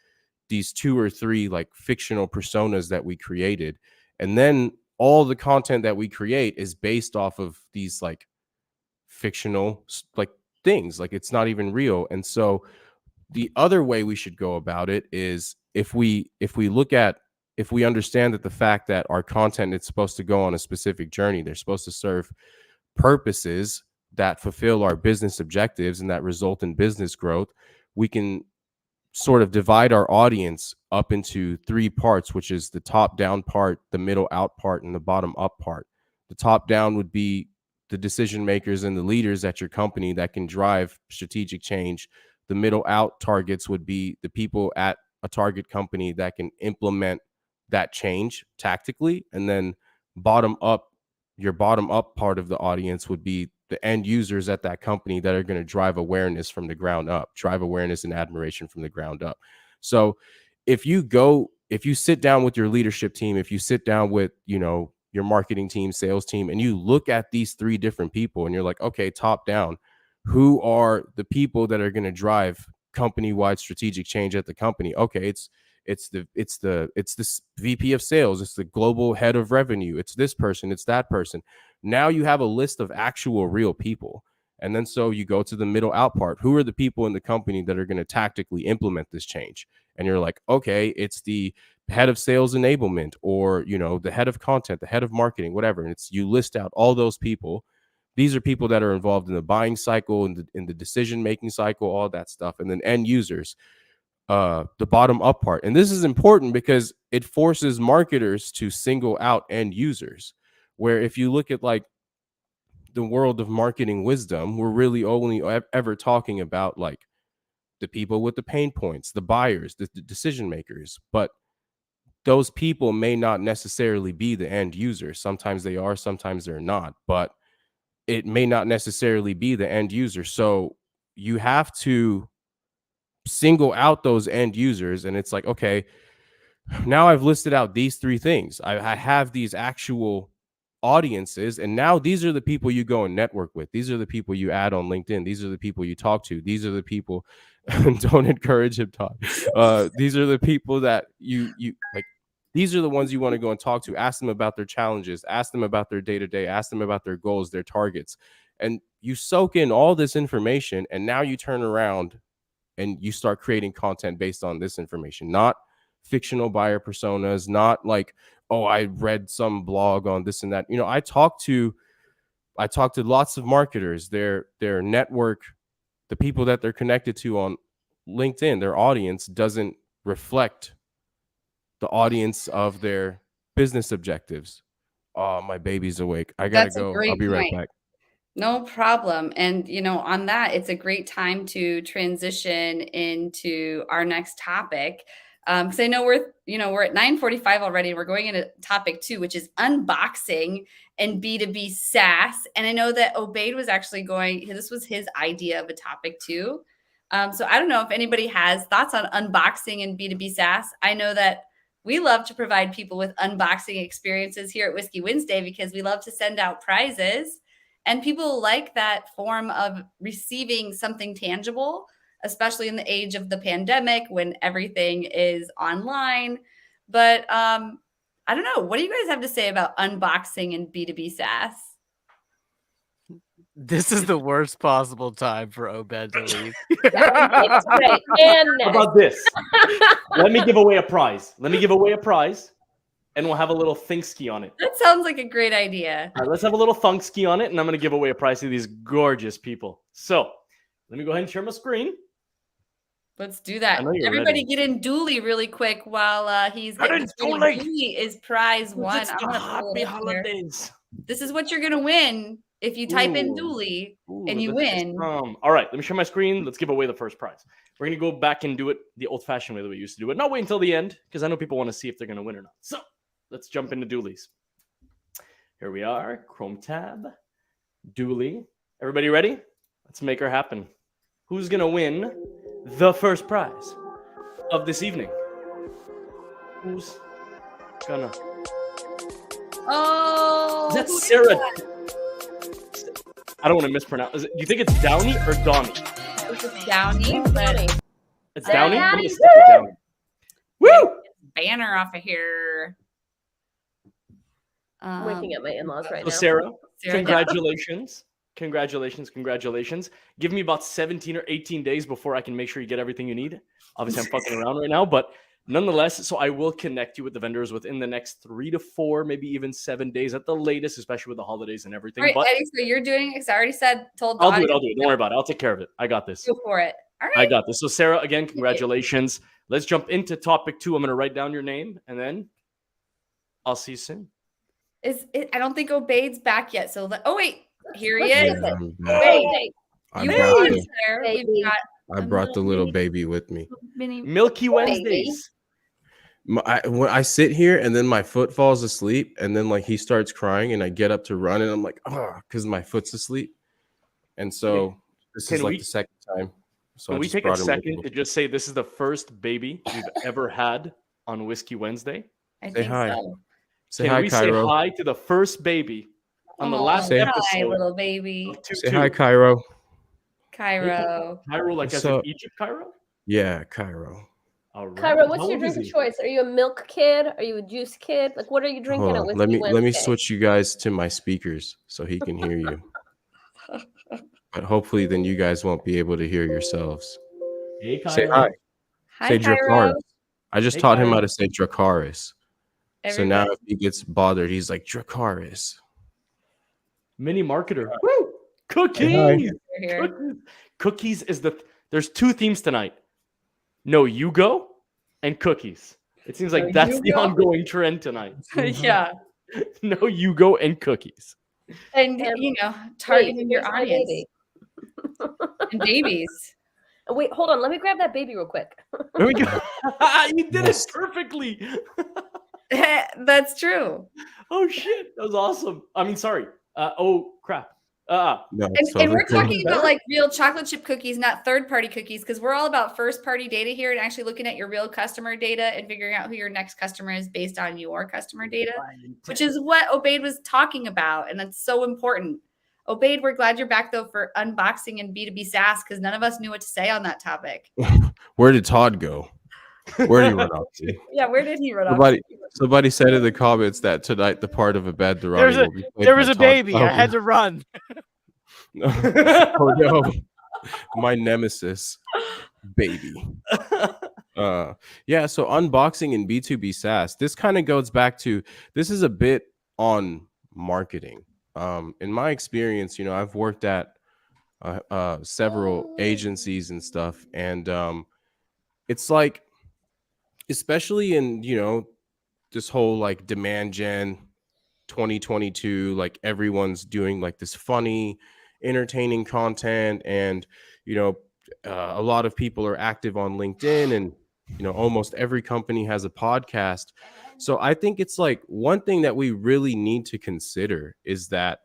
Speaker 4: these 2 or 3 like fictional personas that we created. And then all the content that we create is based off of these like fictional like things, like it's not even real. And so the other way we should go about it is if we understand that the fact that our content is supposed to go on a specific journey, they're supposed to serve purposes that fulfill our business objectives and that result in business growth, we can sort of divide our audience up into 3 parts, which is the top down part, the middle out part, and the bottom up part. The top down would be the decision makers and the leaders at your company that can drive strategic change. The middle out targets would be the people at a target company that can implement that change tactically. And then bottom up, your bottom up part of the audience would be the end users at that company that are going to drive awareness from the ground up, drive awareness and admiration from the ground up. So if you sit down with your leadership team, if you sit down with, your marketing team, sales team, and you look at these 3 different people and you're like, okay, top down, who are the people that are going to drive company-wide strategic change at the company? Okay, it's this VP of sales, it's the global head of revenue, it's this person, it's that person. Now you have a list of actual real people. And then so you go to the middle out part. Who are the people in the company that are going to tactically implement this change? And you're like, okay, it's the head of sales enablement, or, the head of content, the head of marketing, whatever. And you list out all those people. These are people that are involved in the buying cycle, in the decision-making cycle, all that stuff. And then end users, the bottom up part. And this is important because it forces marketers to single out end users, where if you look at like the world of marketing wisdom, we're really only ever talking about like the people with the pain points, the buyers, the decision makers. But those people may not necessarily be the end user. Sometimes they are, sometimes they're not, but it may not necessarily be the end user. So you have to single out those end users. And it's like, okay, now I've listed out these 3 things. I have these actual audiences, and now these are the people you go and network with. These are the people you add on LinkedIn. These are the people you talk to. These are the people don't encourage him, Todd. These are the people that you like. These are the ones you want to go and talk to. Ask them about their challenges, ask them about their day-to-day, ask them about their goals, their targets. And you soak in all this information, and now you turn around and you start creating content based on this information, not fictional buyer personas, not like, oh, I read some blog on this and that. I talk to lots of marketers, their network, the people that they're connected to on LinkedIn, their audience doesn't reflect the audience of their business objectives. Oh, my baby's awake. I gotta go. I'll be right back.
Speaker 1: No problem. And, on that, it's a great time to transition into our next topic. Because I know we're at 9:45 already. We're going into topic 2, which is unboxing and B2B SaaS. And I know that Obaid was actually this was his idea of a topic too. So I don't know if anybody has thoughts on unboxing and B2B SaaS. I know that we love to provide people with unboxing experiences here at Whiskey Wednesday because we love to send out prizes. And people like that form of receiving something tangible, especially in the age of the pandemic when everything is online. But I don't know. What do you guys have to say about unboxing and B2B SaaS?
Speaker 3: This is the worst possible time for Obaid to leave.
Speaker 6: That's right. And
Speaker 2: How about this? Let me give away a prize. And we'll have a little thinkski on it.
Speaker 1: That sounds like a great idea.
Speaker 2: All right, let's have a little thunkski on it, and I'm going to give away a prize to these gorgeous people. So let me go ahead and share my screen.
Speaker 1: Let's do that.
Speaker 2: I know you're
Speaker 1: Everybody
Speaker 2: ready.
Speaker 1: get in Dooley really quick while he's getting
Speaker 2: It's
Speaker 1: ready.
Speaker 2: Dooley.
Speaker 1: Dooley is prize one.
Speaker 2: It's
Speaker 1: I'm
Speaker 2: the
Speaker 1: gonna pull
Speaker 2: happy
Speaker 1: it up here.
Speaker 2: holidays.
Speaker 1: This is what you're gonna win if you type in
Speaker 2: Ooh.
Speaker 1: Dooley
Speaker 2: Ooh,
Speaker 1: and you
Speaker 2: this is
Speaker 1: win.
Speaker 2: All right, let me share my screen. Let's give away the first prize. We're going to go back and do it the old-fashioned way that we used to do it. Not wait until the end, because I know people want to see if they're going to win or not. So let's jump into Doolies. Here we are. Chrome tab. Dooley. Everybody ready? Let's make her happen. Who's going to win the first prize of this evening? Who's gonna?
Speaker 1: Oh,
Speaker 2: Is that
Speaker 1: who is
Speaker 2: Sarah?
Speaker 1: that?
Speaker 2: I don't want to mispronounce. Do you think it's Downey or Donnie?
Speaker 1: It's Downey, but
Speaker 2: It's
Speaker 1: Downey.
Speaker 2: Downey. I'm gonna stick with Downey. Woo!
Speaker 1: banner off of here.
Speaker 6: I'm waking up my in-laws right
Speaker 2: So
Speaker 6: now.
Speaker 2: Sarah,
Speaker 1: Sarah,
Speaker 2: congratulations. Congratulations. Give me about 17 or 18 days before I can make sure you get everything you need. Obviously, I'm fucking around right now, but nonetheless, so I will connect you with the vendors within the next 3 to 4, maybe even 7 days at the latest, especially with the holidays and everything.
Speaker 1: All right,
Speaker 2: But
Speaker 1: Eddie, so you're doing it because I already told the
Speaker 2: I'll do it.
Speaker 1: audience.
Speaker 2: Don't worry about it. I'll take care of it. I got this.
Speaker 1: Go for it. All
Speaker 2: I
Speaker 1: right.
Speaker 2: got this. So Sarah, again, congratulations. Let's jump into topic 2. I'm going to write down your name and then I'll see you soon.
Speaker 1: I don't think Obaid's back yet. So oh wait, here he
Speaker 6: Let's
Speaker 1: is.
Speaker 6: do
Speaker 4: I'm
Speaker 6: it.
Speaker 4: back.
Speaker 1: Wait,
Speaker 4: I
Speaker 1: you
Speaker 4: brought
Speaker 1: won,
Speaker 4: the-
Speaker 1: Sarah.
Speaker 6: Baby.
Speaker 1: We've got
Speaker 4: I brought the little baby with me.
Speaker 1: mini.
Speaker 2: Milky Wednesdays.
Speaker 4: When I sit here and then my foot falls asleep and then like he starts crying and I get up to run and I'm like, because my foot's asleep. And so this
Speaker 2: Can
Speaker 4: is like
Speaker 2: we-
Speaker 4: the second time. So
Speaker 2: Can
Speaker 4: I
Speaker 2: we
Speaker 4: just
Speaker 2: take a
Speaker 4: brought him with
Speaker 2: second
Speaker 4: me.
Speaker 2: to just say this is the first baby we've ever had on Whiskey Wednesday?
Speaker 1: I
Speaker 4: Say
Speaker 1: think
Speaker 4: hi.
Speaker 1: so.
Speaker 4: Say
Speaker 2: Can
Speaker 4: hi,
Speaker 2: we
Speaker 4: Cairo.
Speaker 2: say hi to the first baby on the
Speaker 1: Oh,
Speaker 2: last
Speaker 4: Say
Speaker 1: hi,
Speaker 2: episode?
Speaker 1: little baby.
Speaker 2: of 2-2?
Speaker 4: Say hi, Cairo.
Speaker 1: Cairo.
Speaker 2: Cairo, like
Speaker 4: What's
Speaker 2: as in
Speaker 4: up?
Speaker 2: Egypt, Cairo?
Speaker 4: Yeah, Cairo.
Speaker 2: All right.
Speaker 6: Cairo, what's
Speaker 2: How
Speaker 6: your
Speaker 2: old
Speaker 6: drink
Speaker 2: is
Speaker 6: of
Speaker 2: he?
Speaker 6: choice? Are you a milk kid? Are you a juice kid? Like, what are you drinking
Speaker 4: Hold
Speaker 6: at
Speaker 4: on.
Speaker 6: Whiskey
Speaker 4: Let me
Speaker 6: Wednesday?
Speaker 4: switch you guys to my speakers so he can hear you. But hopefully then you guys won't be able to hear yourselves.
Speaker 2: Hey,
Speaker 4: Say
Speaker 2: Cairo.
Speaker 4: hi.
Speaker 1: Hi,
Speaker 4: Say
Speaker 1: Cairo.
Speaker 4: Dracaris. I just
Speaker 2: Hey,
Speaker 4: taught him
Speaker 2: Cairo.
Speaker 4: how to say Dracaris. So now
Speaker 1: Everybody.
Speaker 4: if he gets bothered, he's like Dracaris.
Speaker 2: Mini marketer. Woo! Cookies.
Speaker 4: Hey,
Speaker 1: You're here.
Speaker 2: Cookies is there's 2 themes tonight. No, you go and cookies. It seems like
Speaker 1: No,
Speaker 2: that's
Speaker 1: you
Speaker 2: the
Speaker 1: go.
Speaker 2: ongoing trend tonight.
Speaker 1: Yeah.
Speaker 2: No, you go and cookies.
Speaker 1: And,
Speaker 6: And
Speaker 1: targeting
Speaker 6: wait,
Speaker 1: your
Speaker 6: where's my
Speaker 1: audience
Speaker 6: baby?
Speaker 1: and babies.
Speaker 6: Wait, hold on. Let me grab that baby real quick.
Speaker 2: There we go. You did
Speaker 4: Yes.
Speaker 2: it perfectly.
Speaker 1: That's true.
Speaker 2: Oh shit, that was awesome. I mean, sorry. Oh crap.
Speaker 4: No,
Speaker 1: And,
Speaker 4: it's
Speaker 1: and we're
Speaker 4: totally cool.
Speaker 1: talking about like real chocolate chip cookies, not third-party cookies, because we're all about first-party data here and actually looking at your real customer data and figuring out who your next customer is based on your customer data, which is what Obaid was talking about, and that's so important. Obaid, we're glad you're back though for unboxing and B2B SaaS because none of us knew what to say on that topic.
Speaker 4: Where did Todd go? Where did he run off to?
Speaker 1: Yeah, where did he run off?
Speaker 4: Somebody said in the comments that tonight the part of Obaid Durrani will be played
Speaker 3: There was
Speaker 4: by
Speaker 3: a
Speaker 4: Todd
Speaker 3: baby. I had
Speaker 4: Clouser.
Speaker 3: to run.
Speaker 4: Oh no, my nemesis, baby. Yeah. So unboxing and B2B SaaS. This kind of goes back to this is a bit on marketing. In my experience, I've worked at several agencies and stuff, and it's like, especially in this whole like demand gen 2022, like everyone's doing like this funny entertaining content, and a lot of people are active on LinkedIn, and almost every company has a podcast. So I think it's like one thing that we really need to consider is that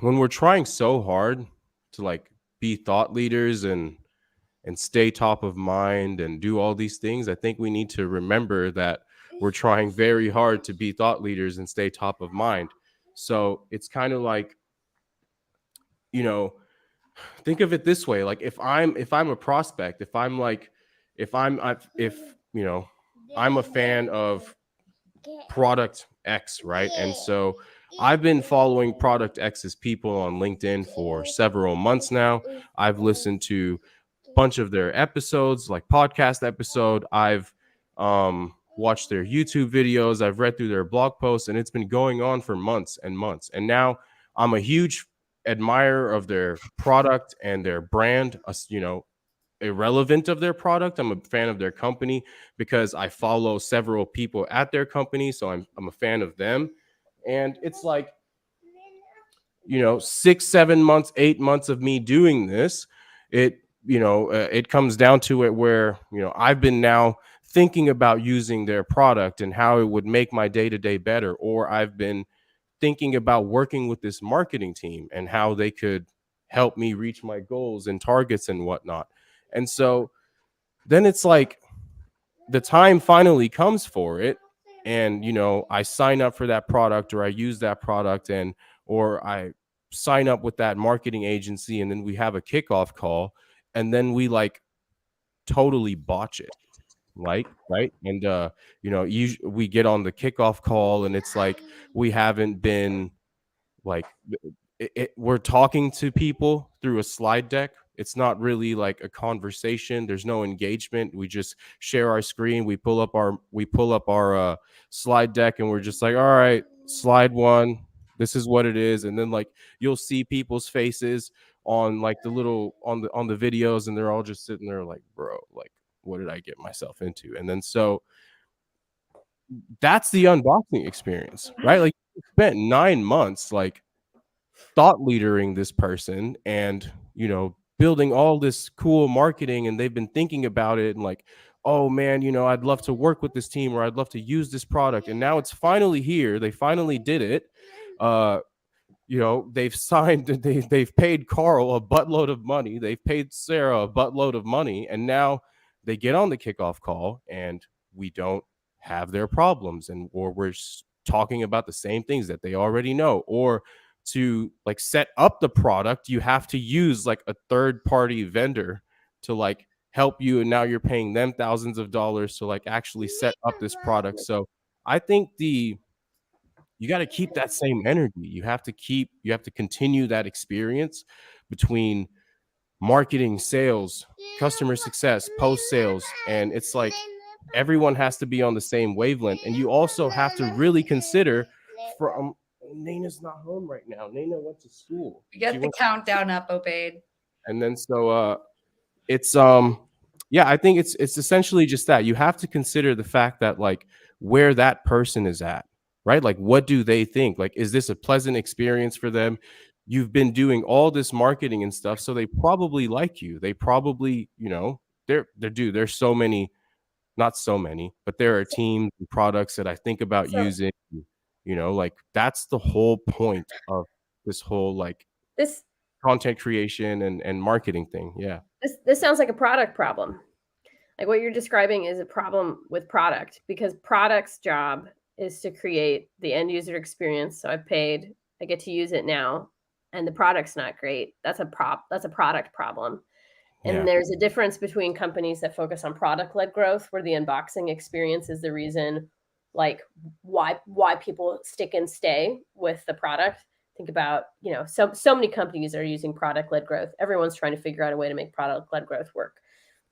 Speaker 4: when we're trying so hard to like be thought leaders and stay top of mind and do all these things, I think we need to remember that we're trying very hard to be thought leaders and stay top of mind. So it's kind of like, think of it this way. Like if I'm a prospect, if I'm a fan of product X, right? And so I've been following product X's people on LinkedIn for several months now. I've listened to a bunch of their episodes, like podcast episode. I've watched their YouTube videos. I've read through their blog posts, and it's been going on for months and months. And now I'm a huge admirer of their product and their brand, irrelevant of their product. I'm a fan of their company because I follow several people at their company, so I'm a fan of them. And it's like, 6, 7 months, 8 months of me doing this, it comes down to it where, I've been now thinking about using their product and how it would make my day-to-day better, or I've been thinking about working with this marketing team and how they could help me reach my goals and targets and whatnot. And so then it's like the time finally comes for it, and I sign up for that product, or I use that product, or I sign up with that marketing agency, and then we have a kickoff call, and then we like totally botch it, right? And we get on the kickoff call, and it's like we haven't been like we're talking to people through a slide deck. It's not really like a conversation. There's no engagement. We just share our screen. We pull up our slide deck, and we're just like, all right, slide 1, this is what it is. And then like you'll see people's faces on like the little on the videos, and they're all just sitting there like, bro, like, what did I get myself into? And then so that's the unboxing experience, right? Like, you spent 9 months like thought leadering this person, and building all this cool marketing, and they've been thinking about it, and like, oh man, I'd love to work with this team, or I'd love to use this product, and now it's finally here. They finally did it. They've signed, they've paid Carl a buttload of money, they've paid Sarah a buttload of money, and now they get on the kickoff call, and we don't have their problems, or we're talking about the same things that they already know. Or to like set up the product, you have to use like a third party vendor to like help you, and now you're paying them thousands of dollars to like actually set up this product. So I think you got to keep that same energy. You have to continue that experience between marketing, sales, customer success, post sales, and it's like everyone has to be on the same wavelength. And you also have to really consider from Nana's not home right now. Nana went to school.
Speaker 1: We got the countdown up, Obaid.
Speaker 4: And then so it's I think it's essentially just that. You have to consider the fact that like where that person is at, right? Like, what do they think? Like, is this a pleasant experience for them? You've been doing all this marketing and stuff, so they probably like you. They probably, there's so many, not so many, but there are teams and products that I think about using. Like that's the whole point of this whole like
Speaker 6: This
Speaker 4: content creation and marketing thing. Yeah.
Speaker 6: This sounds like a product problem. Like what you're describing is a problem with product, because product's job is to create the end user experience. So I paid, I get to use it now, and the product's not great. That's a product problem. And there's a difference between companies that focus on product-led growth, where the unboxing experience is the reason, like why people stick and stay with the product. Think about, so many companies are using product-led growth. Everyone's trying to figure out a way to make product-led growth work.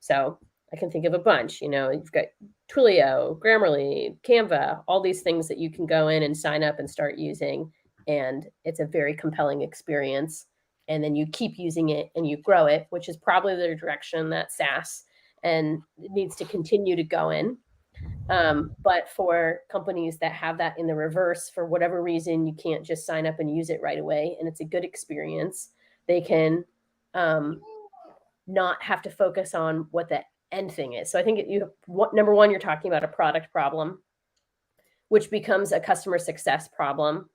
Speaker 6: So I can think of a bunch. You've got Twilio, Grammarly, Canva, all these things that you can go in and sign up and start using, and it's a very compelling experience. And then you keep using it and you grow it, which is probably the direction that SaaS and it needs to continue to go in. But for companies that have that in the reverse, for whatever reason, you can't just sign up and use it right away, and it's a good experience, they can not have to focus on what the end thing is. So I think number one, you're talking about a product problem, which becomes a customer success problem.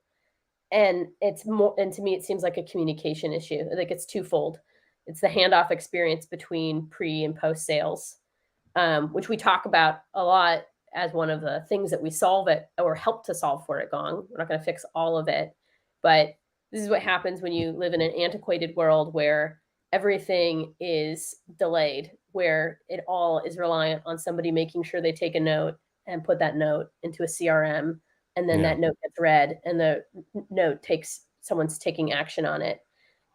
Speaker 6: And to me, it seems like a communication issue. Like it's twofold. It's the handoff experience between pre and post sales, which we talk about a lot as one of the things that we solve it or help to solve for at Gong. We're not going to fix all of it, but this is what happens when you live in an antiquated world where everything is delayed, where it all is reliant on somebody making sure they take a note and put that note into a CRM. And then that note gets read, and the note someone's taking action on it,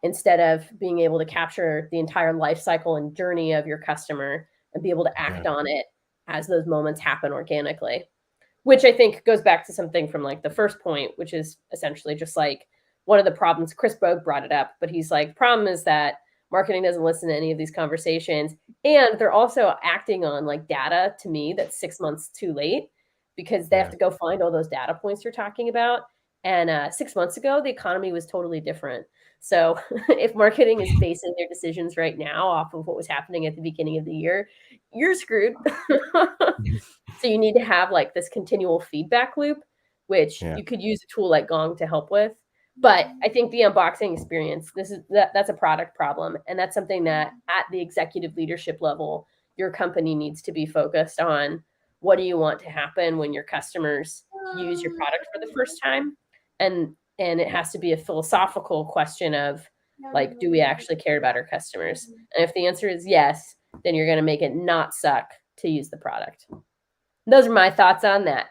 Speaker 6: instead of being able to capture the entire life cycle and journey of your customer and be able to act on it as those moments happen organically, which I think goes back to something from like the first point, which is essentially just like one of the problems. Chris Bogue brought it up, but he's like, problem is that Marketing doesn't listen to any of these conversations. And they're also acting on like data to me that's 6 months too late because they have to go find all those data points you're talking about. And 6 months ago, the economy was totally different. So if marketing is basing their decisions right now off of what was happening at the beginning of the year, you're screwed. So you need to have like this continual feedback loop, which you could use a tool like Gong to help with. But I think the unboxing experience, that's a product problem. And that's something that at the executive leadership level, your company needs to be focused on. What do you want to happen when your customers use your product for the first time? And it has to be a philosophical question of like, do we actually care about our customers? And if the answer is yes, then you're going to make it not suck to use the product. Those are my thoughts on that.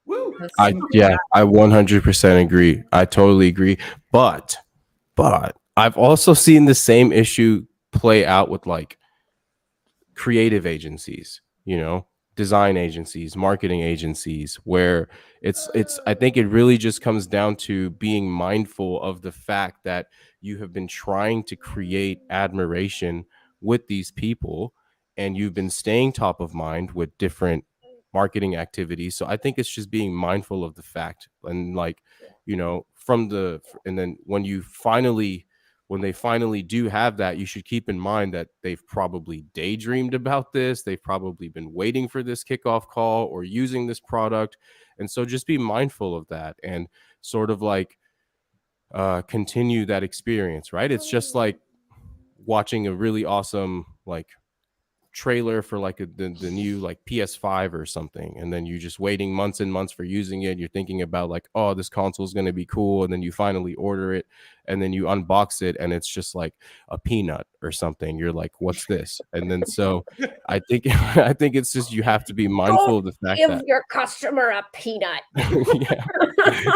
Speaker 1: Woo!
Speaker 4: I 100% agree. I totally agree. But I've also seen the same issue play out with like creative agencies, design agencies, marketing agencies, where it's I think it really just comes down to being mindful of the fact that you have been trying to create admiration with these people and you've been staying top of mind with different marketing activities. So I think it's just being mindful of the fact and like, and then when they finally do have that, you should keep in mind that they've probably daydreamed about this. They've probably been waiting for this kickoff call or using this product. And so just be mindful of that and sort of like continue that experience, right? It's just like watching a really awesome like trailer for like the new like PS5 or something, and then you're just waiting months and months for using it. You're thinking about like, oh, this console is going to be cool, and then you finally order it and then you unbox it and it's just like a peanut or something. You're like, what's this? And then so I think it's just you have to be mindful of the fact
Speaker 6: Give
Speaker 4: that
Speaker 6: your customer a peanut.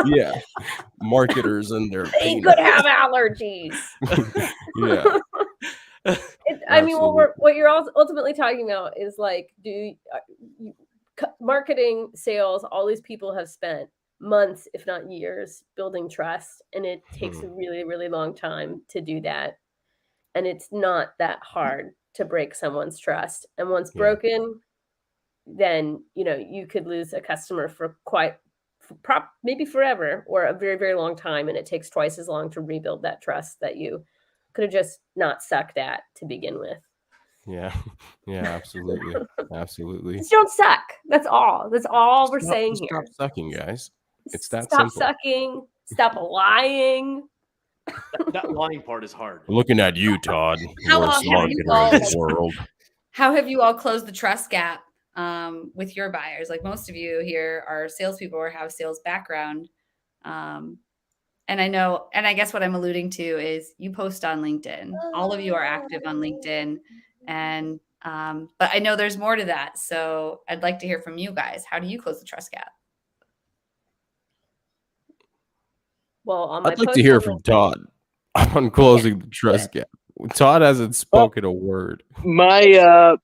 Speaker 4: yeah marketers and their
Speaker 6: They could have allergies.
Speaker 4: yeah
Speaker 6: I mean, what you're ultimately talking about is like, marketing, sales, all these people have spent months, if not years, building trust. And it takes a really, really long time to do that. And it's not that hard to break someone's trust. And once broken, then, you could lose a customer for maybe forever or a very, very long time. And it takes twice as long to rebuild that trust that you could have just not sucked at to begin with.
Speaker 4: Yeah, absolutely.
Speaker 6: Just don't suck. That's all we're saying here.
Speaker 4: Stop sucking, guys. It's that
Speaker 6: Stop
Speaker 4: simple.
Speaker 6: sucking. Stop lying.
Speaker 2: That lying part is hard.
Speaker 4: Looking at you, Todd.
Speaker 1: How
Speaker 4: Worst
Speaker 1: have you
Speaker 4: marketer in the world.
Speaker 1: How have you all closed the trust gap with your buyers? Like most of you here are salespeople or have sales background. And I know, and I guess what I'm alluding to is you post on LinkedIn. All of you are active on LinkedIn. And, but I know there's more to that. So I'd like to hear from you guys. How do you close the trust gap?
Speaker 6: Well,
Speaker 4: I'd like to hear from Todd on closing the trust gap. Todd hasn't spoken a word.
Speaker 7: My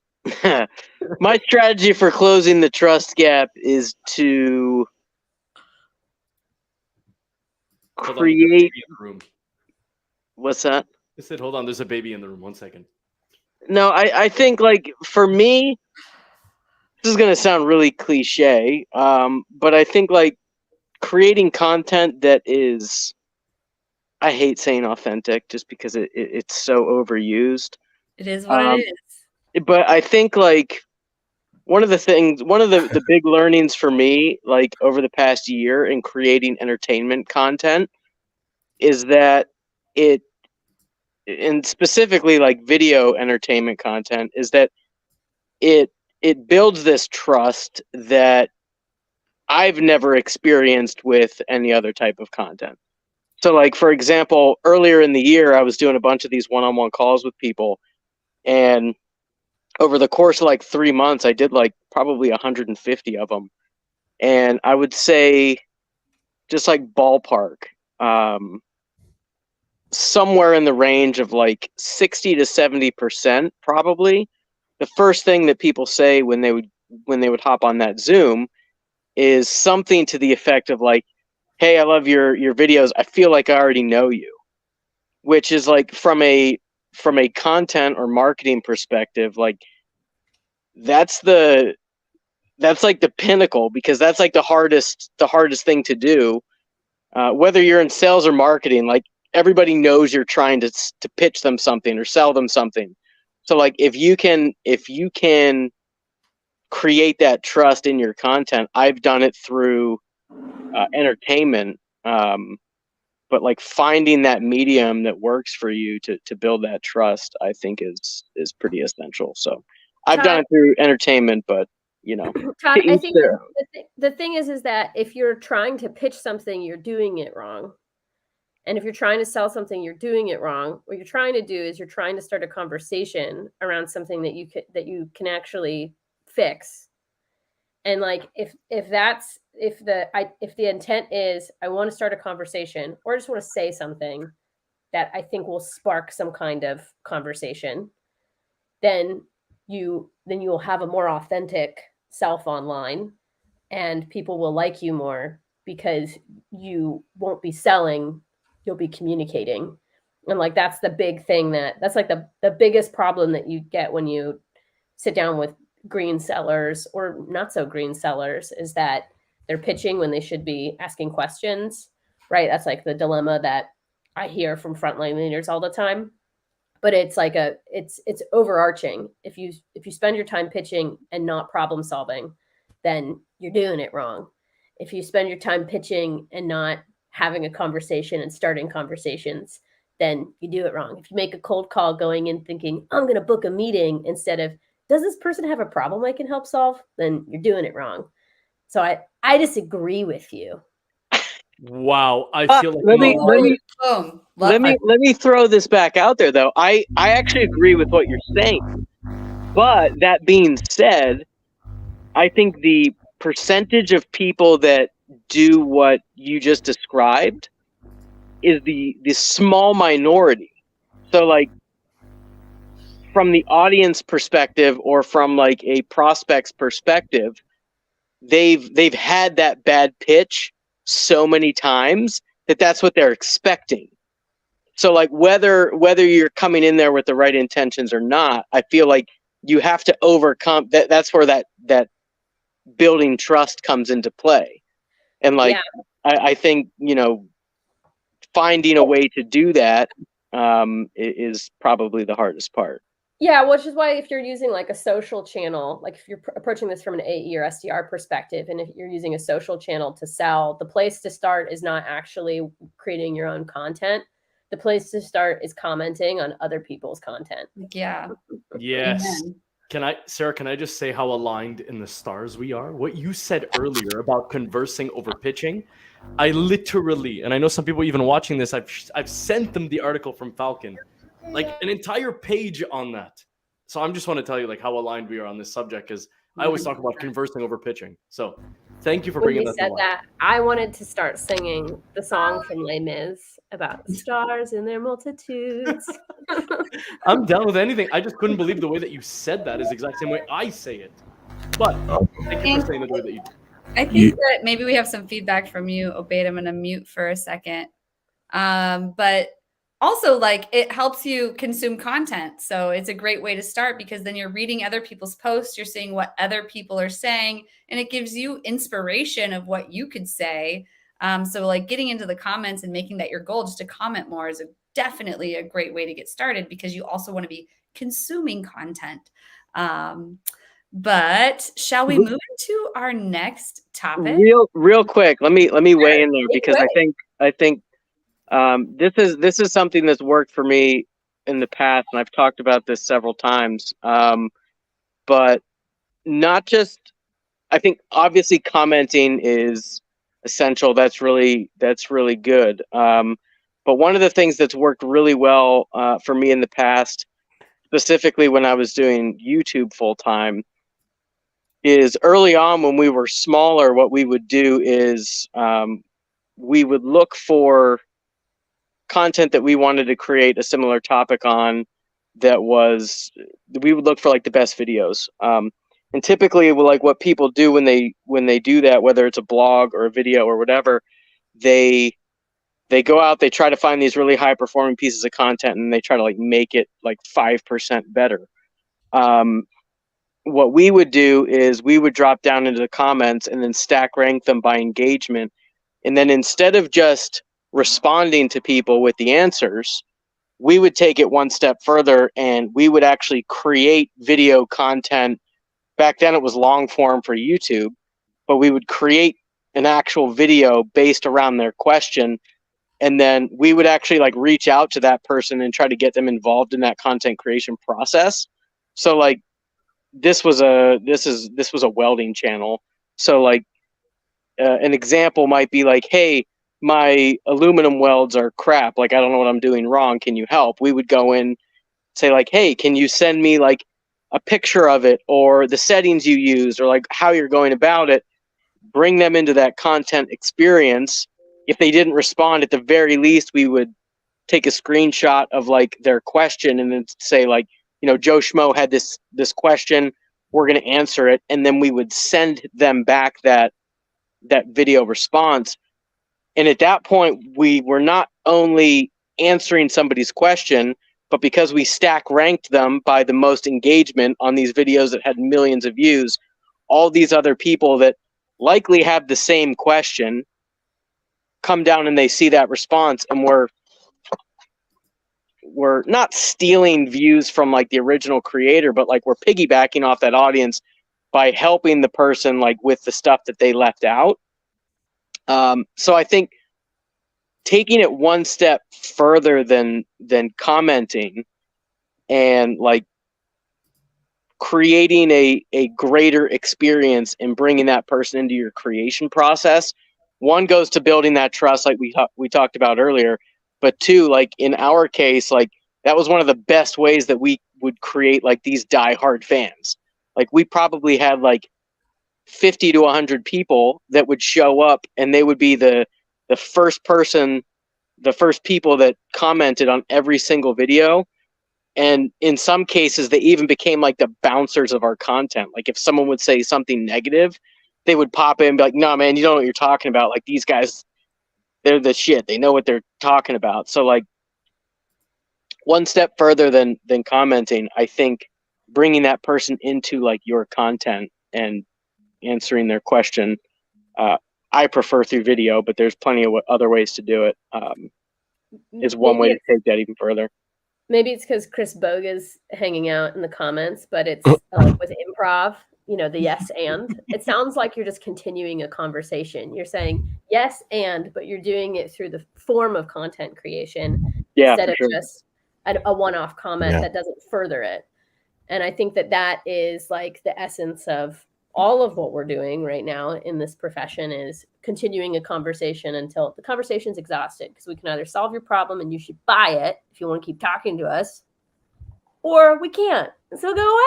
Speaker 7: my strategy for closing the trust gap is to create. What's that?
Speaker 2: I said, hold on, there's a baby in the room. 1 second.
Speaker 7: No, I think like for me, this is gonna sound really cliche, but I think like creating content that is, I hate saying authentic just because it's so overused.
Speaker 1: It is what it is.
Speaker 7: But I think like one of the big learnings for me, like over the past year in creating entertainment content, is that and specifically like video entertainment content, is that it builds this trust that I've never experienced with any other type of content. So like, for example, earlier in the year, I was doing a bunch of these one-on-one calls with people, and over the course of like 3 months, I did like probably 150 of them. And I would say, just like ballpark, somewhere in the range of like 60 to 70%, probably. The first thing that people say when they would hop on that Zoom is something to the effect of like, "Hey, I love your videos. I feel like I already know you." which is like from a content or marketing perspective, like that's like the pinnacle, because that's like the hardest thing to do. Whether you're in sales or marketing, like everybody knows you're trying to pitch them something or sell them something. So like if you can create that trust in your content, I've done it through entertainment, but like finding that medium that works for you to build that trust, I think is pretty essential. So I've
Speaker 6: Todd,
Speaker 7: done it through entertainment, but you know,
Speaker 6: Todd, I think
Speaker 7: their
Speaker 6: the thing is that if you're trying to pitch something, you're doing it wrong. And if you're trying to sell something, you're doing it wrong. What you're trying to do is you're trying to start a conversation around something that you can actually fix. And like if the intent is I want to start a conversation, or I just want to say something that I think will spark some kind of conversation, then you will have a more authentic self online, and people will like you more because you won't be selling, you'll be communicating. And like that's the big thing, that's like the biggest problem that you get when you sit down with green sellers or not so green sellers, is that they're pitching when they should be asking questions, right? That's like the dilemma that I hear from frontline leaders all the time. But it's like it's overarching. If you spend your time pitching and not problem solving, then you're doing it wrong. If you spend your time pitching and not having a conversation and starting conversations, then you do it wrong. If you make a cold call going in thinking, I'm going to book a meeting, instead of, does this person have a problem I can help solve? Then you're doing it wrong. So I disagree with you.
Speaker 2: Wow, I feel like
Speaker 7: let me throw this back out there though. I actually agree with what you're saying. But that being said, I think the percentage of people that do what you just described is the small minority. So like from the audience perspective or from like a prospect's perspective, they've had that bad pitch so many times that that's what they're expecting. So like whether you're coming in there with the right intentions or not, I feel like you have to overcome that. That's where that building trust comes into play. And like I think, you know, finding a way to do that is probably the hardest part.
Speaker 6: Yeah, which is why if you're using like a social channel, like if you're approaching this from an AE or SDR perspective, and if you're using a social channel to sell, the place to start is not actually creating your own content. The place to start is commenting on other people's content.
Speaker 1: Yeah.
Speaker 2: Yes.
Speaker 1: Amen.
Speaker 2: Sarah, can I just say how aligned in the stars we are? What you said earlier about conversing over pitching, I literally, and I know some people even watching this, I've sent them the article from Falcon, like an entire page on that. So I just want to tell you like how aligned we are on this subject, because I always talk about conversing over pitching. So thank you for bringing that to life.
Speaker 6: That, I wanted to start singing the song from Les Mis about the stars in their multitudes.
Speaker 2: I'm down with anything. I just couldn't believe the way that you said that is the exact same way I say it. But thank you for saying it the way that you do.
Speaker 1: I think that maybe we have some feedback from you, Obaid. I'm going to mute for a second. But also, like, it helps you consume content. So it's a great way to start, because then you're reading other people's posts, you're seeing what other people are saying, and it gives you inspiration of what you could say. So like getting into the comments and making that your goal just to comment more is definitely a great way to get started, because you also want to be consuming content. But shall we move into our next topic?
Speaker 7: Real quick, let me weigh in there, because I think this is something that's worked for me in the past, and I've talked about this several times. But not just, I think obviously commenting is essential. That's really good. But one of the things that's worked really well for me in the past, specifically when I was doing YouTube full time, is early on when we were smaller, what we would do is we would look for content that we wanted to create a similar topic on. We would look for like the best videos. And typically, like what people do when they do that, whether it's a blog or a video or whatever, they They go out, they try to find these really high performing pieces of content, and they try to like make it like 5% better. What we would do is we would drop down into the comments and then stack rank them by engagement. And then instead of just responding to people with the answers, we would take it one step further and we would actually create video content. Back then it was long form for YouTube, but we would create an actual video based around their question. And then we would actually like reach out to that person and try to get them involved in that content creation process. So like this was a welding channel. So like an example might be like, hey, my aluminum welds are crap. Like, I don't know what I'm doing wrong. Can you help? We would go in, say like, hey, can you send me like a picture of it or the settings you used or like how you're going about it? Bring them into that content experience. If they didn't respond, at the very least, we would take a screenshot of like their question and then say like, you know, Joe Schmo had this question. We're going to answer it. And then we would send them back that video response. And at that point, we were not only answering somebody's question, but because we stack ranked them by the most engagement on these videos that had millions of views, all these other people that likely have the same question come down and they see that response, and we're not stealing views from like the original creator, but like we're piggybacking off that audience by helping the person like with the stuff that they left out. So I think taking it one step further than commenting and like creating a greater experience and bringing that person into your creation process, one goes to building that trust like we talked about earlier, but two, like in our case, like that was one of the best ways that we would create like these diehard fans. Like we probably had like 50 to 100 people that would show up, and they would be the first people that commented on every single video. And in some cases, they even became like the bouncers of our content. Like if someone would say something negative, they would pop in and be like, no, man, you don't know what you're talking about. Like these guys, they're the shit. They know what they're talking about. So like one step further than commenting, I think bringing that person into like your content and answering their question. I prefer through video, but there's plenty of other ways to do it. Is one way to take that even further.
Speaker 6: Maybe it's because Chris Bogue is hanging out in the comments, but it's like with improv, you know, the yes and. It sounds like you're just continuing a conversation. You're saying yes and, but you're doing it through the form of content creation instead of just a one-off comment that doesn't further it. And I think that is like the essence of all of what we're doing right now in this profession is continuing a conversation until the conversation's exhausted, because we can either solve your problem and you should buy it if you want to keep talking to us, or we can't. So go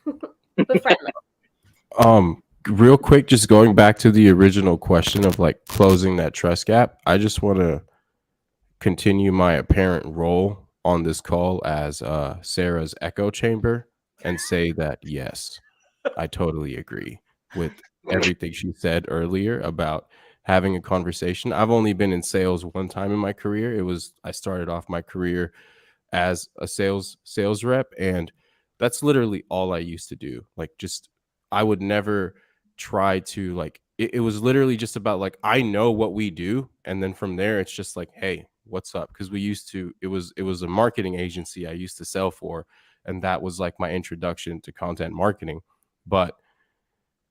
Speaker 6: away. But friendly.
Speaker 4: Real quick, just going back to the original question of like closing that trust gap, I just want to continue my apparent role on this call as Sarah's echo chamber and say that yes, I totally agree with everything she said earlier about having a conversation. I've only been in sales one time in my career. I started off my career as a sales rep, and that's literally all I used to do. Like just I would never try to like it was literally just about like I know what we do, and then from there it's just like, hey, what's up? Because it was a marketing agency I used to sell for, and that was like my introduction to content marketing. But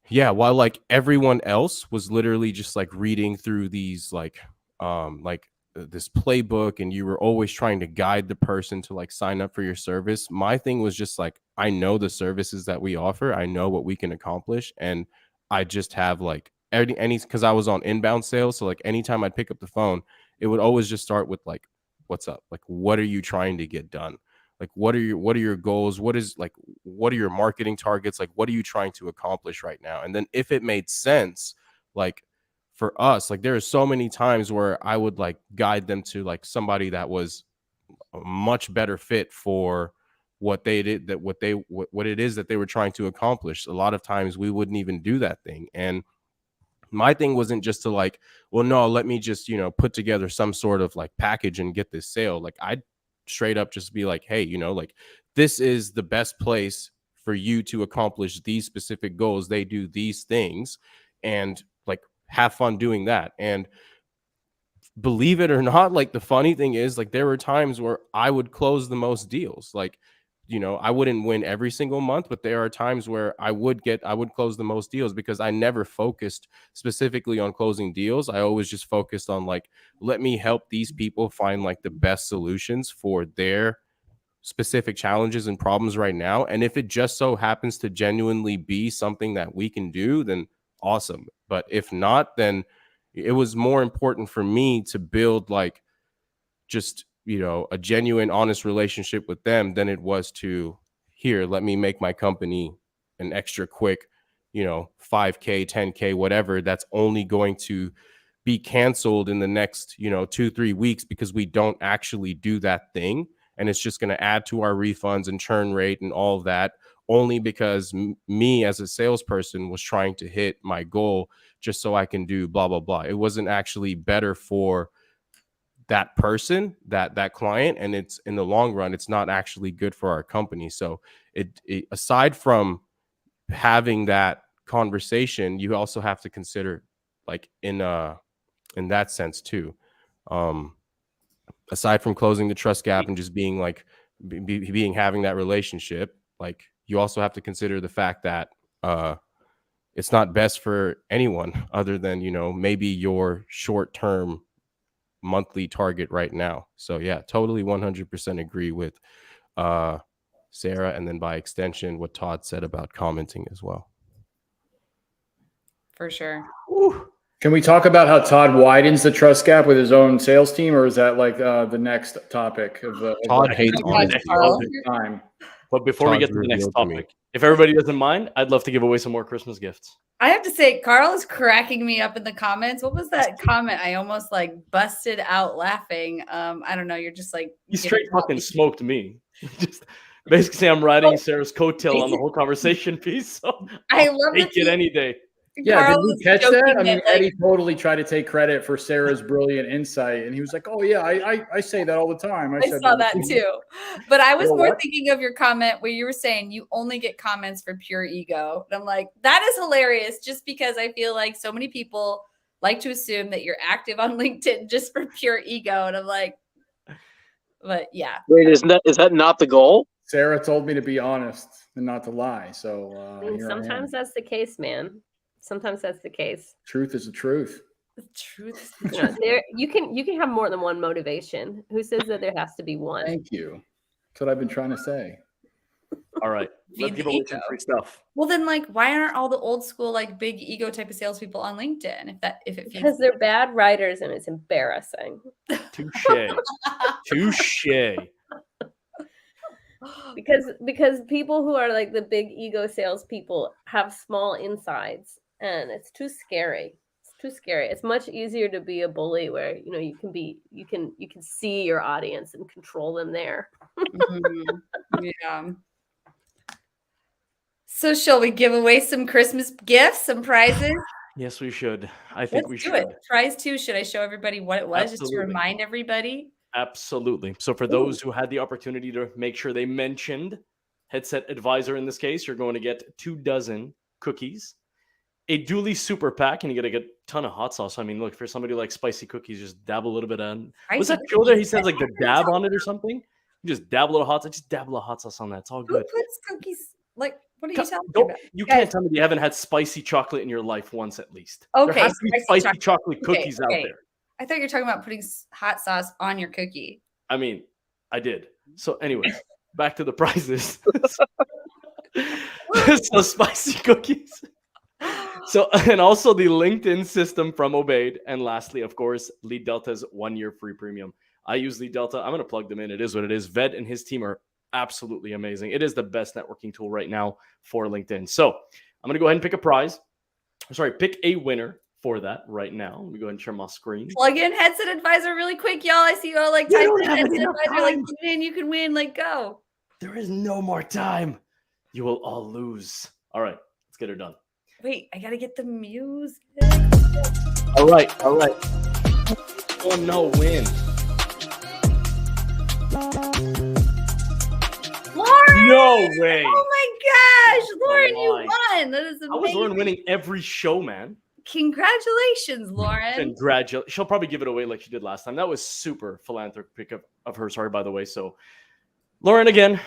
Speaker 4: yeah, while like everyone else was literally just like reading through these like this playbook, and you were always trying to guide the person to like sign up for your service, my thing was just like, I know the services that we offer, I know what we can accomplish, and I just have like any because I was on inbound sales, so like anytime I'd pick up the phone, it would always just start with like, what's up? Like, what are you trying to get done? Like, what are your goals? What are your marketing targets? Like, what are you trying to accomplish right now? And then if it made sense, like for us, like there are so many times where I would like guide them to like somebody that was a much better fit for what they did, what it is that they were trying to accomplish. A lot of times we wouldn't even do that thing. And My thing wasn't just to like, well, no, let me just, you know, put together some sort of like package and get this sale. Like I'd straight up just be like, hey, you know, like this is the best place for you to accomplish these specific goals. They do these things and like have fun doing that. And believe it or not, like the funny thing is like there were times where I would close the most deals. Like, you know, I wouldn't win every single month, but there are times where I would close the most deals because I never focused specifically on closing deals. I always just focused on like, let me help these people find like the best solutions for their specific challenges and problems right now. And if it just so happens to genuinely be something that we can do, then awesome. But if not, then it was more important for me to build like just, you know, a genuine, honest relationship with them than it was to here, let me make my company an extra quick, you know, 5K, 10K, whatever. That's only going to be canceled in the next, you know, 2-3 weeks because we don't actually do that thing. And it's just going to add to our refunds and churn rate and all of that only because me as a salesperson was trying to hit my goal just so I can do blah, blah, blah. It wasn't actually better for that person, that client, and it's in the long run, it's not actually good for our company. So it aside from having that conversation, you also have to consider like in that sense too. Aside from closing the trust gap and just being like being having that relationship, like you also have to consider the fact that it's not best for anyone other than, you know, maybe your short-term monthly target right now. So yeah, totally 100% agree with Sarah, and then by extension what Todd said about commenting as well.
Speaker 1: For sure.
Speaker 5: Whew. Can we talk about how Todd widens the trust gap with his own sales team, or is that like the next topic of the
Speaker 4: Todd hates honesty all the
Speaker 5: time?
Speaker 2: But before we get to the next topic, if everybody doesn't mind, I'd love to give away some more Christmas gifts.
Speaker 1: I have to say, Carl is cracking me up in the comments. What was that comment? I almost like busted out laughing. I don't know. You're just like
Speaker 2: he straight fucking smoked me. Just basically say I'm riding Sarah's coattail on the whole conversation piece. So
Speaker 1: I love
Speaker 2: it any day.
Speaker 5: Yeah,
Speaker 1: Carl
Speaker 5: did you catch that? I mean,
Speaker 1: like,
Speaker 5: Eddie totally tried to take credit for Sarah's brilliant insight, and he was like, "Oh yeah, I say that all the time."
Speaker 1: I saw that too, but I was more
Speaker 5: what?
Speaker 1: thinking of your comment where you were saying you only get comments for pure ego, and I'm like, that is hilarious. Just because I feel like so many people like to assume that you're active on LinkedIn just for pure ego, and I'm like, but yeah.
Speaker 7: Wait, is that not the goal?
Speaker 5: Sarah told me to be honest and not to lie, so
Speaker 6: I mean, sometimes that's the case, man. Sometimes that's the case.
Speaker 5: Truth is the truth.
Speaker 1: The truth.
Speaker 6: You know, you can have more than one motivation. Who says that there has to be one?
Speaker 5: Thank you. That's what I've been trying to say.
Speaker 2: All right, let's give away some free stuff.
Speaker 1: Well, then, like, why aren't all the old school, like, big ego type of salespeople on LinkedIn? If it
Speaker 6: because they're bad writers and it's embarrassing.
Speaker 2: Touche.
Speaker 6: Because people who are like the big ego salespeople have small insides, and it's too scary. It's too scary. It's much easier to be a bully where you can see your audience and control them there.
Speaker 1: Yeah. So shall we give away some Christmas gifts, some prizes?
Speaker 2: Yes, we should. I think we should.
Speaker 1: Let's do it. Prize 2. Should I show everybody what it was?
Speaker 2: Absolutely.
Speaker 1: Just to remind everybody?
Speaker 2: Absolutely. So for those who had the opportunity to make sure they mentioned Headset Advisor in this case, you're going to get 2 dozen cookies, a Dooley super pack, and you get a ton of hot sauce. I mean, look, for somebody who likes spicy cookies, just dab a little bit on. Was that Joe there? He says like the dab on it or something. You just dab a little hot sauce. Just dab a little hot sauce on that. It's all good.
Speaker 1: Who puts cookies? Like, what are you talking about?
Speaker 2: You can't tell me you haven't had spicy chocolate in your life once at least.
Speaker 1: Okay,
Speaker 2: there has to be spicy chocolate cookies out there.
Speaker 1: I thought you were talking about putting hot sauce on your cookie.
Speaker 2: I mean, I did. So anyways, back to the prizes. So spicy cookies. So, and also the LinkedIn system from Obaid. And lastly, of course, Lead Delta's 1-year free premium. I use Lead Delta. I'm going to plug them in. It is what it is. Ved and his team are absolutely amazing. It is the best networking tool right now for LinkedIn. So I'm going to go ahead and pick a prize. Pick a winner for that right now. Let me go ahead and share my screen.
Speaker 1: Plug in Headset Advisor really quick, y'all. I see you all like type in Headset Advisor, like you can win, like go.
Speaker 2: There is no more time. You will all lose. All right, let's get her done.
Speaker 1: Wait, I gotta get the music.
Speaker 2: All right. Oh, no win.
Speaker 1: Lauren!
Speaker 2: No way.
Speaker 1: Oh my gosh, Lauren, you
Speaker 2: lie.
Speaker 1: won. That is
Speaker 2: I was Lauren
Speaker 1: amazing.
Speaker 2: winning every show, man.
Speaker 1: Congratulations, Lauren.
Speaker 2: Congratulations. She'll probably give it away like she did last time. That was super philanthropic of her. Sorry, by the way. So, Lauren, again,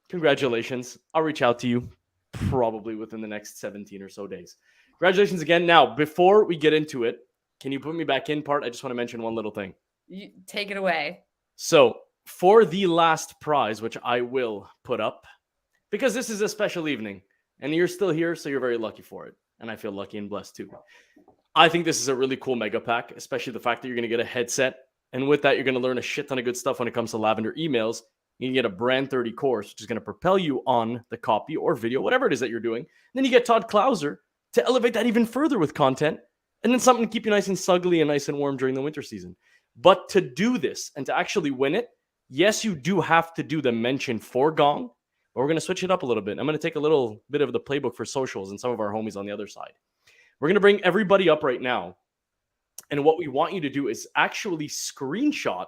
Speaker 2: congratulations. I'll reach out to you probably within the next 17 or so days. Congratulations again. Now, before we get into it, can you put me back in part? I just want to mention one little thing.
Speaker 1: You take it away.
Speaker 2: So, for the last prize, which I will put up, because this is a special evening, and you're still here, so you're very lucky for it. And I feel lucky and blessed too. I think this is a really cool mega pack, especially the fact that you're going to get a headset. And with that, you're going to learn a shit ton of good stuff when it comes to Lavender emails. You can get a brand 30 course, which is going to propel you on the copy or video, whatever it is that you're doing. And then you get Todd Clouser to elevate that even further with content. And then something to keep you nice and snuggly and nice and warm during the winter season. But to do this and to actually win it, yes, you do have to do the mention for Gong. But we're going to switch it up a little bit. I'm going to take a little bit of the playbook for socials and some of our homies on the other side. We're going to bring everybody up right now. And what we want you to do is actually screenshot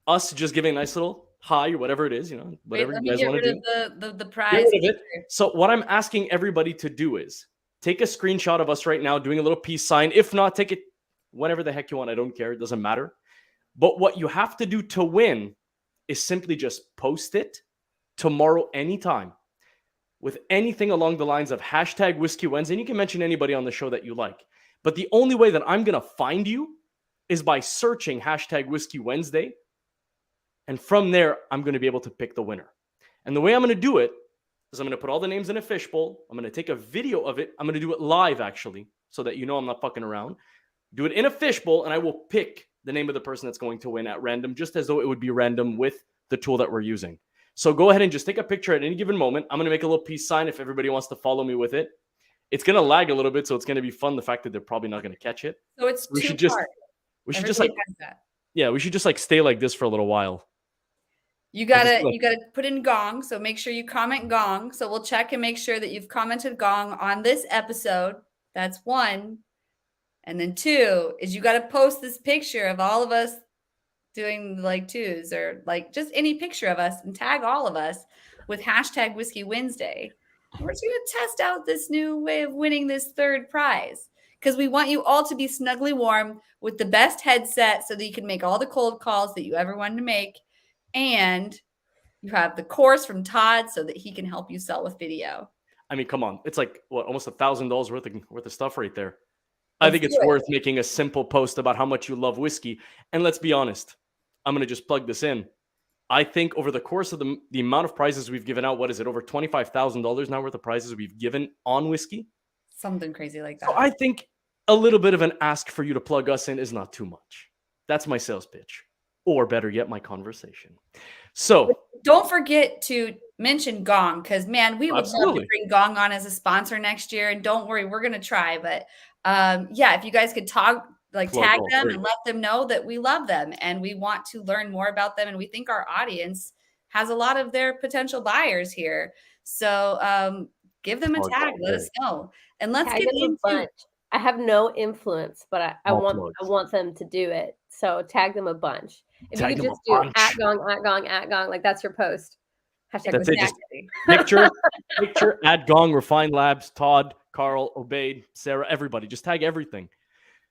Speaker 2: us just giving a nice little hi or whatever it is, whatever you guys want to do.
Speaker 1: The prize.
Speaker 2: Get rid of it. So what I'm asking everybody to do is take a screenshot of us right now doing a little peace sign. If not, take it whenever the heck you want. I don't care. It doesn't matter. But what you have to do to win is simply just post it tomorrow anytime with anything along the lines of hashtag Whiskey Wednesday. And you can mention anybody on the show that you like. But the only way that I'm going to find you is by searching hashtag Whiskey Wednesday. And from there, I'm going to be able to pick the winner. And the way I'm going to do it is I'm going to put all the names in a fishbowl. I'm going to take a video of it. I'm going to do it live, actually, so that you know I'm not fucking around. Do it in a fishbowl, and I will pick the name of the person that's going to win at random, just as though it would be random with the tool that we're using. So go ahead and just take a picture at any given moment. I'm going to make a little peace sign if everybody wants to follow me with it. It's going to lag a little bit, so it's going to be fun. The fact that they're probably not going to catch it.
Speaker 1: So it's
Speaker 2: we
Speaker 1: two
Speaker 2: should just
Speaker 1: parts.
Speaker 2: we should just stay like this for a little while.
Speaker 1: You gotta put in Gong. So make sure you comment Gong. So we'll check and make sure that you've commented Gong on this episode. That's one. And then two is you got to post this picture of all of us doing like twos or like just any picture of us and tag all of us with hashtag Whiskey Wednesday. We're just going to test out this new way of winning this third prize because we want you all to be snugly warm with the best headset so that you can make all the cold calls that you ever wanted to make. And you have the course from Todd so that he can help you sell with video.
Speaker 2: I mean, come on. It's like, what, almost $1,000 worth of stuff right there. I think it's worth making a simple post about how much you love whiskey. And let's be honest. I'm going to just plug this in. I think over the course of the amount of prizes we've given out, what is it? Over $25,000 now worth of prizes we've given on whiskey.
Speaker 1: Something crazy like that.
Speaker 2: So I think a little bit of an ask for you to plug us in is not too much. That's my sales pitch. Or better yet, my conversation. So
Speaker 1: don't forget to mention Gong because, man, we would love to bring Gong on as a sponsor next year. And don't worry, we're going to try. But if you guys could tag them and let them know that we love them and we want to learn more about them. And we think our audience has a lot of their potential buyers here. So give them a tag. Let us know. And let's get into
Speaker 6: I have no influence, but I want them to do it. So tag them a bunch. If you could just do @Gong, like that's your post. Hashtag
Speaker 2: that's it. Picture @Gong, Refine Labs, Todd, Carl, Obaid, Sarah, everybody. Just tag everything.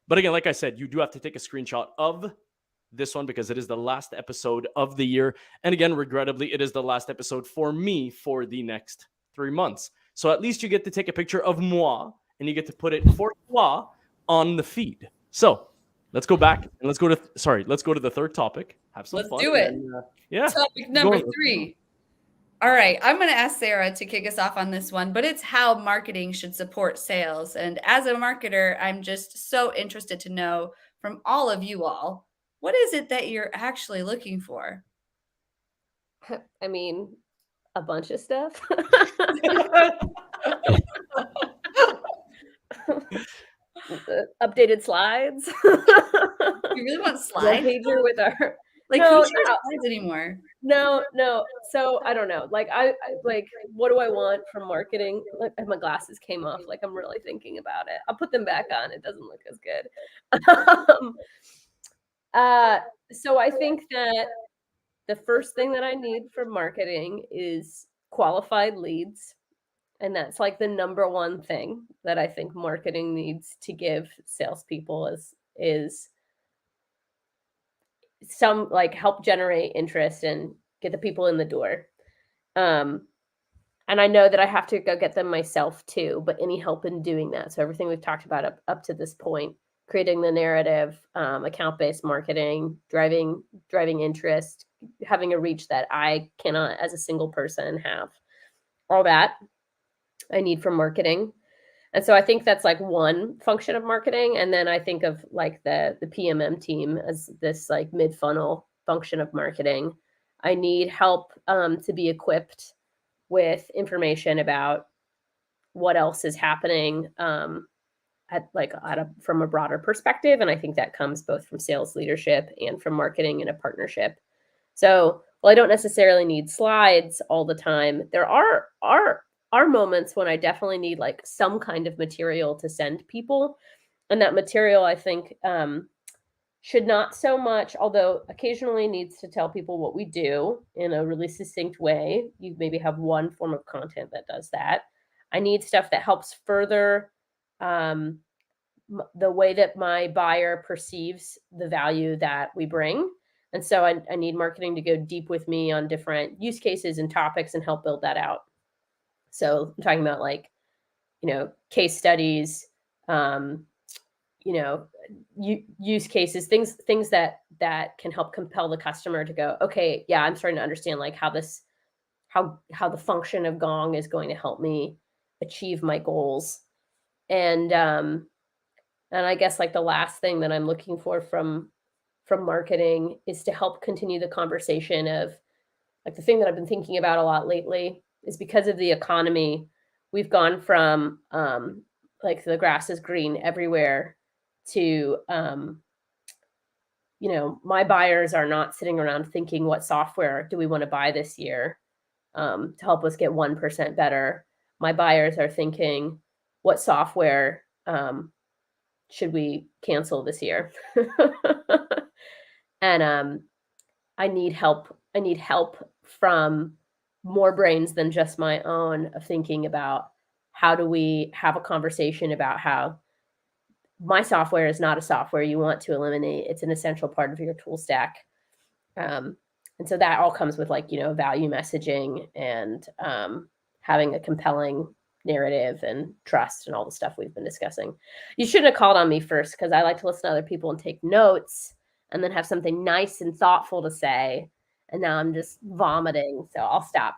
Speaker 2: But again, like I said, you do have to take a screenshot of this one because it is the last episode of the year. And again, regrettably, it is the last episode for me for the next 3 months. So at least you get to take a picture of moi and you get to put it for toi on the feed. So let's go back and let's go to the third topic. Have some fun.
Speaker 1: Let's do it.
Speaker 2: And,
Speaker 1: topic number 3. All right. I'm going to ask Sarah to kick us off on this one, but it's how marketing should support sales. And as a marketer, I'm just so interested to know from all of you all, what is it that you're actually looking for?
Speaker 6: I mean, a bunch of stuff. Updated slides.
Speaker 1: You really want slides?
Speaker 6: Pager with our
Speaker 1: Like
Speaker 6: No,
Speaker 1: who shares
Speaker 6: no.
Speaker 1: slides anymore?
Speaker 6: No. So I don't know. Like I like, what do I want from marketing? Like my glasses came off. Like I'm really thinking about it. I'll put them back on. It doesn't look as good. So I think that the first thing that I need from marketing is qualified leads. And that's like the number one thing that I think marketing needs to give salespeople is some like help generate interest and get the people in the door. And I know that I have to go get them myself too, but any help in doing that. So everything we've talked about up to this point, creating the narrative, account-based marketing, driving interest, having a reach that I cannot as a single person have. All that I need from marketing. And so I think that's like one function of marketing. And then I think of like the PMM team as this like mid-funnel function of marketing. I need help to be equipped with information about what else is happening from a broader perspective. And I think that comes both from sales leadership and from marketing in a partnership. So while I don't necessarily need slides all the time, there are moments when I definitely need like some kind of material to send people. And that material, I think, should not so much, although occasionally needs to tell people what we do in a really succinct way. You maybe have one form of content that does that. I need stuff that helps further the way that my buyer perceives the value that we bring. And so I need marketing to go deep with me on different use cases and topics and help build that out. So I'm talking about like, case studies, use cases, things that can help compel the customer to go, okay, yeah, I'm starting to understand like how the function of Gong is going to help me achieve my goals. And I guess like the last thing that I'm looking for from marketing is to help continue the conversation of like the thing that I've been thinking about a lot lately is because of the economy, we've gone from like the grass is green everywhere to my buyers are not sitting around thinking what software do we want to buy this year to help us get 1% better. My buyers are thinking what software should we cancel this year. And I need help from more brains than just my own of thinking about how do we have a conversation about how my software is not a software you want to eliminate. It's an essential part of your tool stack. And so that all comes with like, value messaging and having a compelling narrative and trust and all the stuff we've been discussing. You shouldn't have called on me first because I like to listen to other people and take notes and then have something nice and thoughtful to say. And now I'm just vomiting. So I'll stop.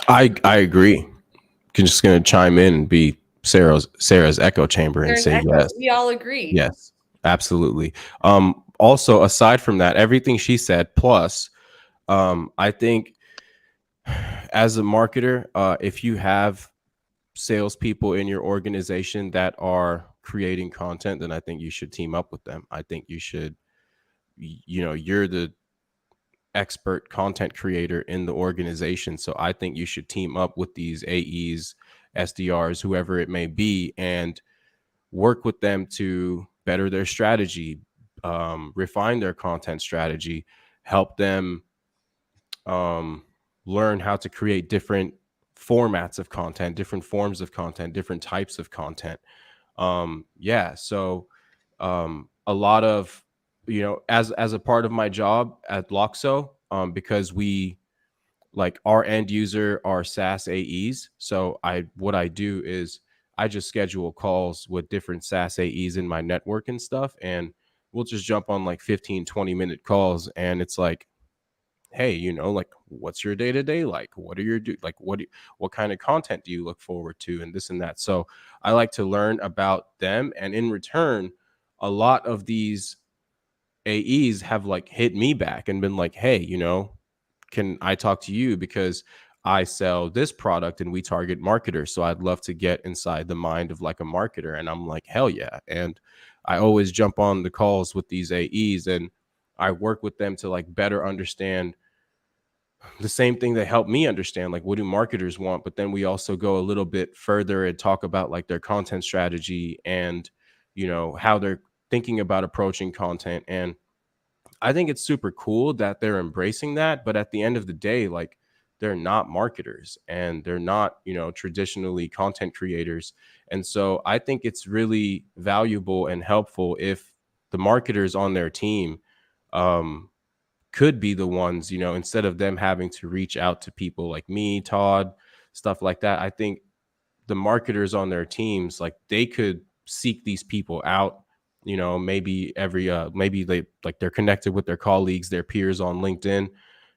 Speaker 4: I agree. I'm just going to chime in and be Sarah's echo chamber and say yes.
Speaker 1: We all agree.
Speaker 4: Yes, absolutely. Also, aside from that, everything she said, plus, I think as a marketer, if you have salespeople in your organization that are creating content, then I think you should team up with them. I think you should, you're the expert content creator in the organization. So I think you should team up with these AEs, SDRs, whoever it may be, and work with them to better their strategy, refine their content strategy, help them learn how to create different formats of content, different forms of content, different types of content. So a lot of, as a part of my job at Loxo, because we like our end user are SaaS AEs. So what I do is I just schedule calls with different SaaS AEs in my network and stuff. And we'll just jump on like 15-20 minute calls. And it's like, hey, like, what's your day-to-day like? What are your what kind of content do you look forward to, and this and that. So I like to learn about them, and in return, a lot of these AEs have like hit me back and been like, hey, can I talk to you, because I sell this product and we target marketers. So I'd love to get inside the mind of like a marketer. And I'm like, hell yeah. And I always jump on the calls with these AEs and I work with them to like better understand the same thing they help me understand, like what do marketers want? But then we also go a little bit further and talk about like their content strategy and, you know, how they're thinking about approaching content. And I think it's super cool that they're embracing that. But at the end of the day, like they're not marketers and they're not, you know, traditionally content creators. And so I think it's really valuable and helpful if the marketers on their team could be the ones, you know, instead of them having to reach out to people like me, Todd, stuff like that. I think the marketers on their teams, like they could seek these people out, you know, maybe maybe they're connected with their colleagues, their peers on LinkedIn.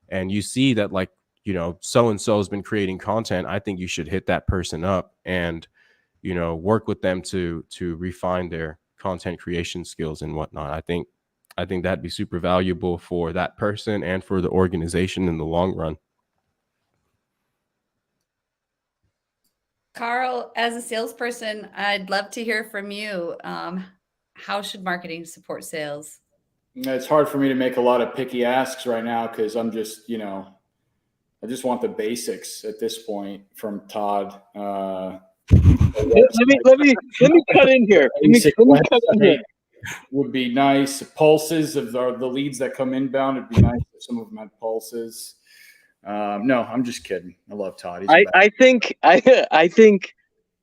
Speaker 4: And you see that like, you know, so-and-so has been creating content. I think you should hit that person up and, you know, work with them to refine their content creation skills and whatnot. I think that'd be super valuable for that person and for the organization in the long run.
Speaker 1: Carl, as a salesperson, I'd love to hear from you. How should marketing support sales?
Speaker 5: It's hard for me to make a lot of picky asks right now because I'm just, you know, I just want the basics at this point from Todd.
Speaker 7: Let me cut in here. Let me cut in here.
Speaker 5: Would be nice. Pulses of the leads that come inbound. It'd be nice if some of them had pulses. No, I'm just kidding. I love Todd.
Speaker 7: I think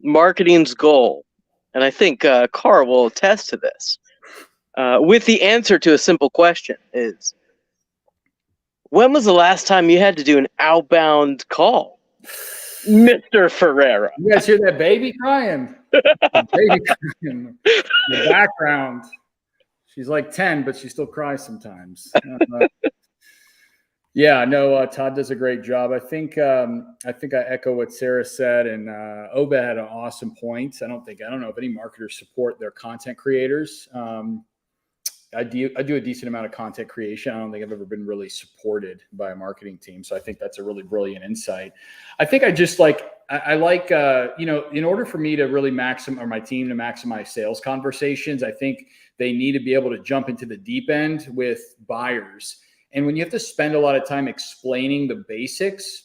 Speaker 7: marketing's goal, and I think Carl will attest to this, with the answer to a simple question is, when was the last time you had to do an outbound call, Mr. Ferreira?
Speaker 5: You guys hear that baby crying? Baby crying in the background. She's like 10, but she still cries sometimes. Yeah, no, Todd does a great job. I think I echo what Sarah said, and Obaid had an awesome point. I don't know if any marketers support their content creators. I do a decent amount of content creation. I don't think I've ever been really supported by a marketing team. So I think that's a really brilliant insight. I think I just like, you know, in order for me to really or my team to maximize sales conversations, I think they need to be able to jump into the deep end with buyers. And when you have to spend a lot of time explaining the basics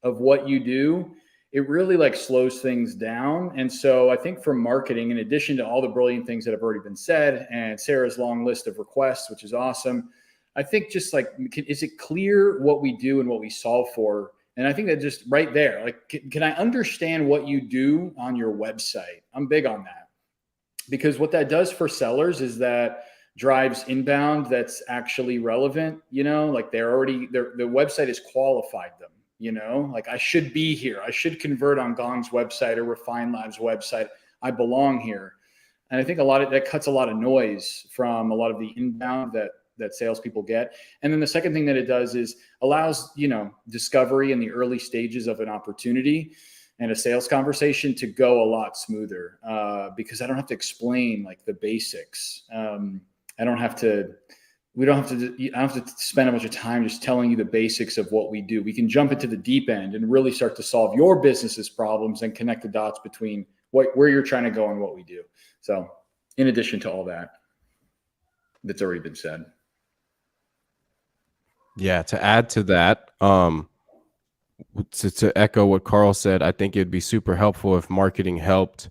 Speaker 5: of what you do, it really like slows things down. And so I think for marketing, in addition to all the brilliant things that have already been said and Sarah's long list of requests, which is awesome, I think just like, is it clear what we do and what we solve for? And I think that just right there, like, can I understand what you do on your website? I'm big on that, because what that does for sellers is that drives inbound that's actually relevant, you know, like the website has qualified them. You know, like I should be here. I should convert on Gong's website or Refine Labs website. I belong here. And I think that cuts a lot of noise from a lot of the inbound that salespeople get. And then the second thing that it does is allows, you know, discovery in the early stages of an opportunity and a sales conversation to go a lot smoother, because I don't have to explain like the basics. I don't have to spend a bunch of time just telling you the basics of what we do. We can jump into the deep end and really start to solve your business's problems and connect the dots between where you're trying to go and what we do. So in addition to all that's already been said.
Speaker 4: Yeah, to add to that, to echo what Carl said, I think it'd be super helpful if marketing helped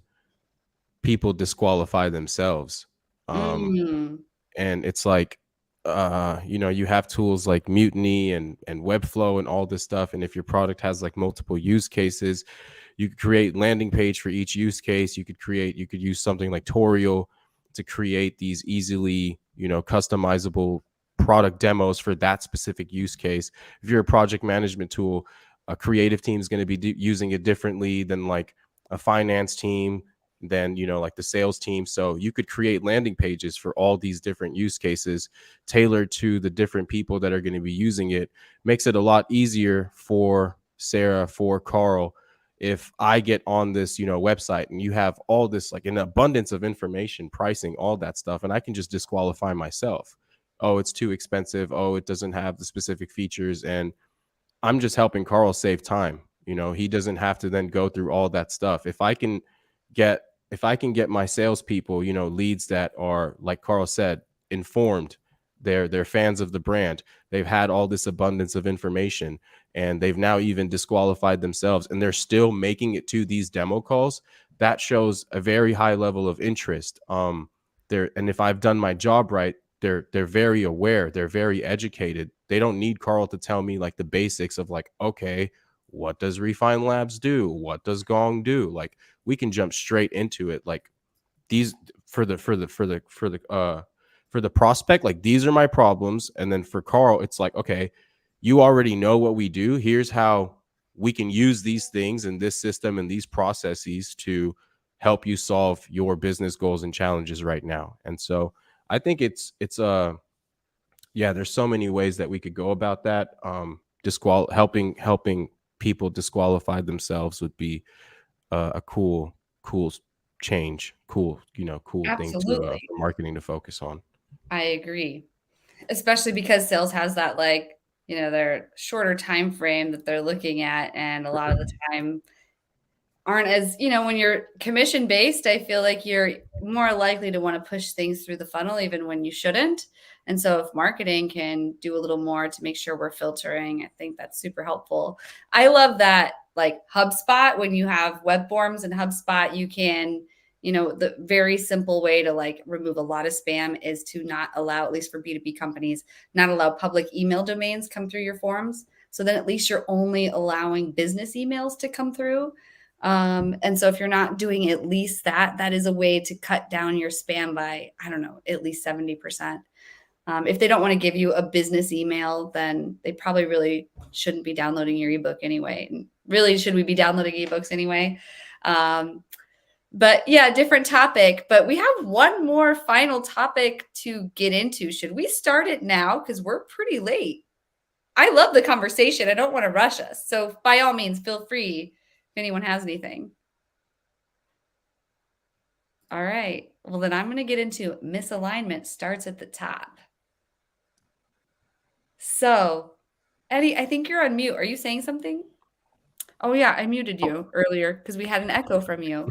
Speaker 4: people disqualify themselves. And it's like, you know, you have tools like Mutiny and Webflow and all this stuff. And if your product has like multiple use cases, you could create landing page for each use case. You could use something like Toriel to create these easily, you know, customizable product demos for that specific use case. If you're a project management tool, a creative team is going to be using it differently than like a finance team, than, you know, like the sales team. So you could create landing pages for all these different use cases tailored to the different people that are going to be using it. Makes it a lot easier for Sarah, for Carl, if I get on this, you know, website and you have all this like an abundance of information, pricing, all that stuff, and I can just disqualify myself. Oh, it's too expensive. Oh, it doesn't have the specific features. And I'm just helping Carl save time. You know, he doesn't have to then go through all that stuff. If I can get my salespeople, you know, leads that are, like Carl said, informed, they're fans of the brand, they've had all this abundance of information, and they've now even disqualified themselves, and they're still making it to these demo calls, that shows a very high level of interest. And if I've done my job right, they're very aware, they're very educated. They don't need Carl to tell me like the basics of like, okay, what does Refine Labs do? What does Gong do? Like, we can jump straight into it. Like, these for the prospect, like, these are my problems. And then for Carl, it's like, okay, you already know what we do. Here's how we can use these things in this system and these processes to help you solve your business goals and challenges right now. And so I think it's there's so many ways that we could go about that. Helping people disqualify themselves would be a cool change, cool thing to for marketing to focus on.
Speaker 1: I agree, especially because sales has that, like, you know, their shorter time frame that they're looking at, and a lot of the time aren't as, you know, when you're commission based, I feel like you're more likely to want to push things through the funnel even when you shouldn't. And so if marketing can do a little more to make sure we're filtering, I think that's super helpful. I love that, like HubSpot, when you have web forms in HubSpot, you can, you know, the very simple way to like remove a lot of spam is to not allow, at least for B2B companies, not allow public email domains come through your forms. So then at least you're only allowing business emails to come through. And so if you're not doing at least that, that is a way to cut down your spam by, I don't know, at least 70%. If they don't want to give you a business email, then they probably really shouldn't be downloading your ebook anyway. And really, should we be downloading ebooks anyway? But yeah, different topic. But we have one more final topic to get into. Should we start it now? Because we're pretty late. I love the conversation. I don't want to rush us. So by all means, feel free if anyone has anything. All right. Well, then I'm going to get into misalignment starts at the top. So, Eddy, I think you're on mute. Are you saying something? Oh, yeah, I muted you earlier because we had an echo from you.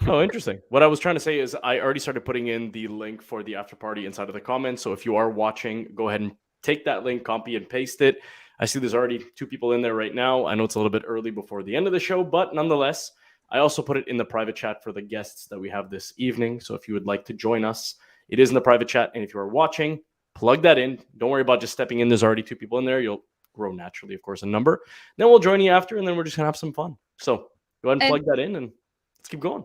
Speaker 2: Oh, interesting. What I was trying to say is I already started putting in the link for the after party inside of the comments. So if you are watching, go ahead and take that link, copy and paste it. I see there's already 2 people in there right now. I know it's a little bit early before the end of the show, but nonetheless, I also put it in the private chat for the guests that we have this evening. So if you would like to join us, it is in the private chat. And if you are watching, plug that in. Don't worry about just stepping in. There's already 2 people in there. You'll grow naturally, of course, in number. Then we'll join you after, and then we're just going to have some fun. So go ahead and plug that in, and let's keep going.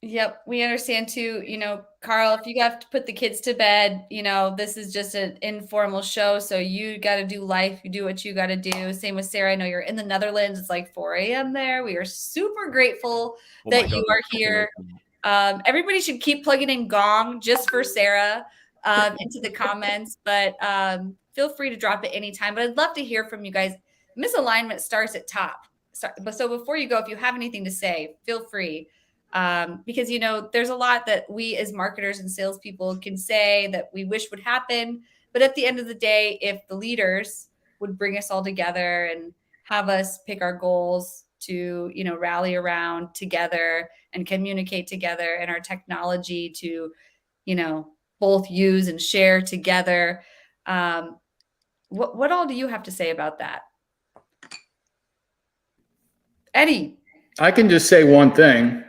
Speaker 1: Yep, we understand too, you know, Carl, if you have to put the kids to bed, you know, this is just an informal show. So you got to do life. You do what you got to do. Same with Sarah. I know you're in the Netherlands. It's like 4 a.m. there. We are super grateful that you are here. Everybody should keep plugging in Gong just for Sarah into the comments, but feel free to drop it anytime. But I'd love to hear from you guys. Misalignment starts at top. So before you go, if you have anything to say, feel free. Because, you know, there's a lot that we as marketers and salespeople can say that we wish would happen. But at the end of the day, if the leaders would bring us all together and have us pick our goals to, you know, rally around together and communicate together, and our technology to, you know, both use and share together. What all do you have to say about that? Eddy.
Speaker 5: I can just say one thing.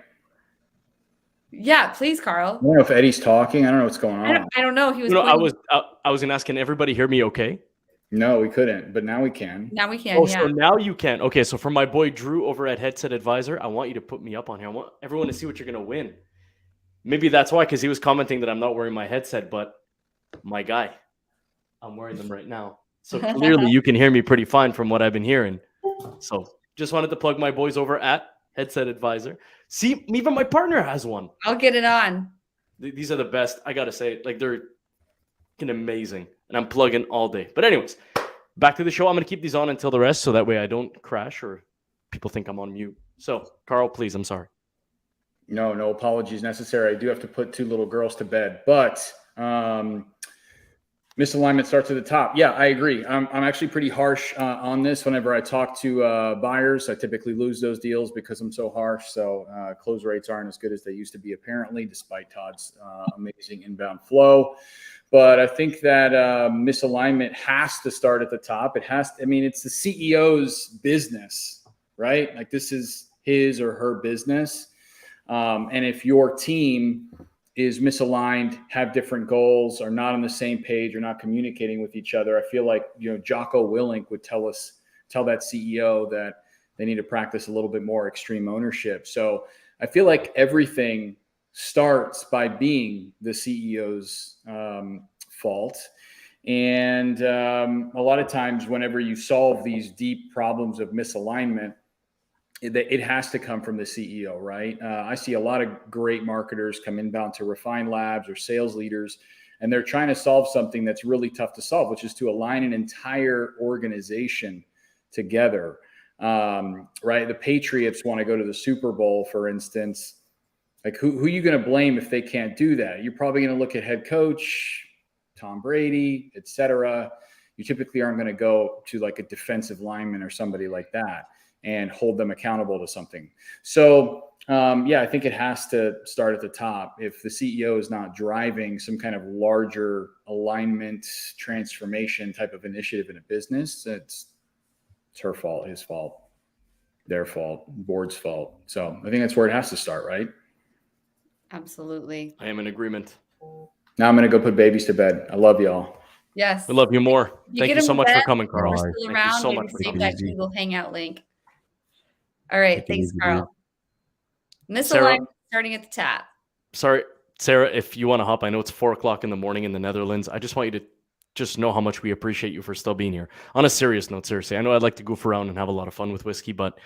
Speaker 1: Yeah, please, Carl.
Speaker 5: I don't know if Eddy's talking. I don't know what's going on.
Speaker 1: I don't know. He was.
Speaker 2: You know, I was gonna ask, can everybody hear me okay?
Speaker 5: No, we couldn't, but now we can.
Speaker 1: Now we can.
Speaker 2: Oh,
Speaker 1: yeah.
Speaker 2: so now you can. Okay, so for my boy Drew over at Headset Advisor, I want you to put me up on here. I want everyone to see what you're gonna win. Maybe that's why, because he was commenting that I'm not wearing my headset, but my guy, I'm wearing them right now. So clearly you can hear me pretty fine from what I've been hearing. So just wanted to plug my boys over at Headset Advisor. See, even my partner has one.
Speaker 1: I'll get it on.
Speaker 2: These are the best. I got to say, like, they're amazing. And I'm plugging all day. But anyways, back to the show. I'm going to keep these on until the rest, so that way I don't crash or people think I'm on mute. So, Carl, please, I'm sorry.
Speaker 5: No apologies necessary. I do have to put 2 little girls to bed. But Misalignment starts at the top. Yeah, I agree. I'm actually pretty harsh on this. Whenever I talk to buyers, I typically lose those deals because I'm so harsh. So close rates aren't as good as they used to be, apparently, despite Todd's amazing inbound flow. But I think that misalignment has to start at the top. It's the CEO's business, right? Like, this is his or her business. And if your team is misaligned, have different goals, are not on the same page, or not communicating with each other, I feel like, Jocko Willink would tell that CEO that they need to practice a little bit more extreme ownership. So I feel like everything starts by being the CEO's fault. And a lot of times, whenever you solve these deep problems of misalignment, it has to come from the CEO, right? I see a lot of great marketers come inbound to Refine Labs or sales leaders, and they're trying to solve something that's really tough to solve, which is to align an entire organization together, right? The Patriots want to go to the Super Bowl, for instance. Like, who are you going to blame if they can't do that? You're probably going to look at head coach, Tom Brady, et cetera. You typically aren't going to go to like a defensive lineman or somebody like that and hold them accountable to something. So, I think it has to start at the top. If the CEO is not driving some kind of larger alignment, transformation type of initiative in a business, it's her fault, his fault, their fault, board's fault. So I think that's where it has to start, right?
Speaker 1: Absolutely.
Speaker 2: I am in agreement.
Speaker 5: Now I'm going to go put babies to bed. I love y'all.
Speaker 1: Yes.
Speaker 2: We love you more. Thank you so much for coming,
Speaker 1: Carl.
Speaker 2: Carl.
Speaker 1: We're still
Speaker 2: Thank
Speaker 1: around.
Speaker 2: you so
Speaker 1: Maybe
Speaker 2: much for
Speaker 1: save
Speaker 2: coming.
Speaker 1: that Google Hangout link. All right. Thanks, Carl. Misalignment starting at the top.
Speaker 2: Sorry, Sarah, if you want to hop, I know it's 4:00 in the morning in the Netherlands. I just want you to just know how much we appreciate you for still being here. On a serious note, seriously, I know I'd like to goof around and have a lot of fun with whiskey, but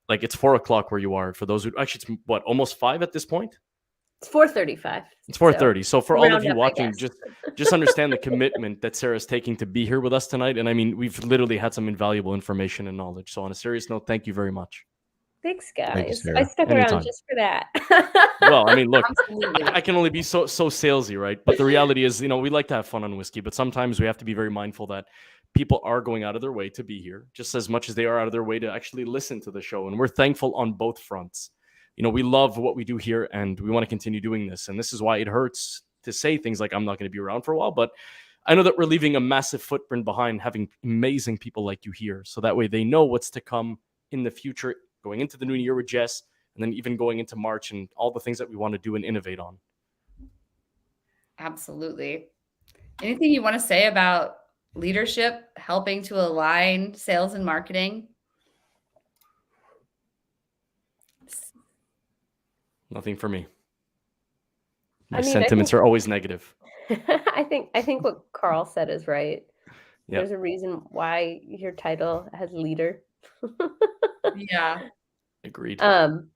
Speaker 2: like, it's 4:00 where you are. For those who actually, it's what, almost 5 at this point?
Speaker 6: It's 4:35.
Speaker 2: It's 4:30. So for all of you
Speaker 6: up,
Speaker 2: watching, just understand the commitment that Sarah's taking to be here with us tonight. And I mean, we've literally had some invaluable information and knowledge. So on a serious note, thank you very much.
Speaker 6: Thanks, guys.
Speaker 4: Thank you, Sarah.
Speaker 6: I stuck
Speaker 2: Anytime.
Speaker 6: around just for that.
Speaker 2: Well, I mean, look,
Speaker 1: Absolutely.
Speaker 2: I can only be so salesy, right? But the reality is, we like to have fun on whiskey, but sometimes we have to be very mindful that people are going out of their way to be here, just as much as they are out of their way to actually listen to the show. And we're thankful on both fronts. We love what we do here, and we want to continue doing this. And this is why it hurts to say things like, I'm not going to be around for a while, but I know that we're leaving a massive footprint behind, having amazing people like you here. So that way they know what's to come in the future, going into the new year with Jess, and then even going into March and all the things that we want to do and innovate on.
Speaker 1: Absolutely. Anything you want to say about leadership helping to align sales and marketing?
Speaker 2: Nothing for me. My sentiments are always negative.
Speaker 6: I think what Carl said is right.
Speaker 2: Yep.
Speaker 6: There's a reason why your title has leader.
Speaker 1: Yeah.
Speaker 2: Agreed.
Speaker 6: And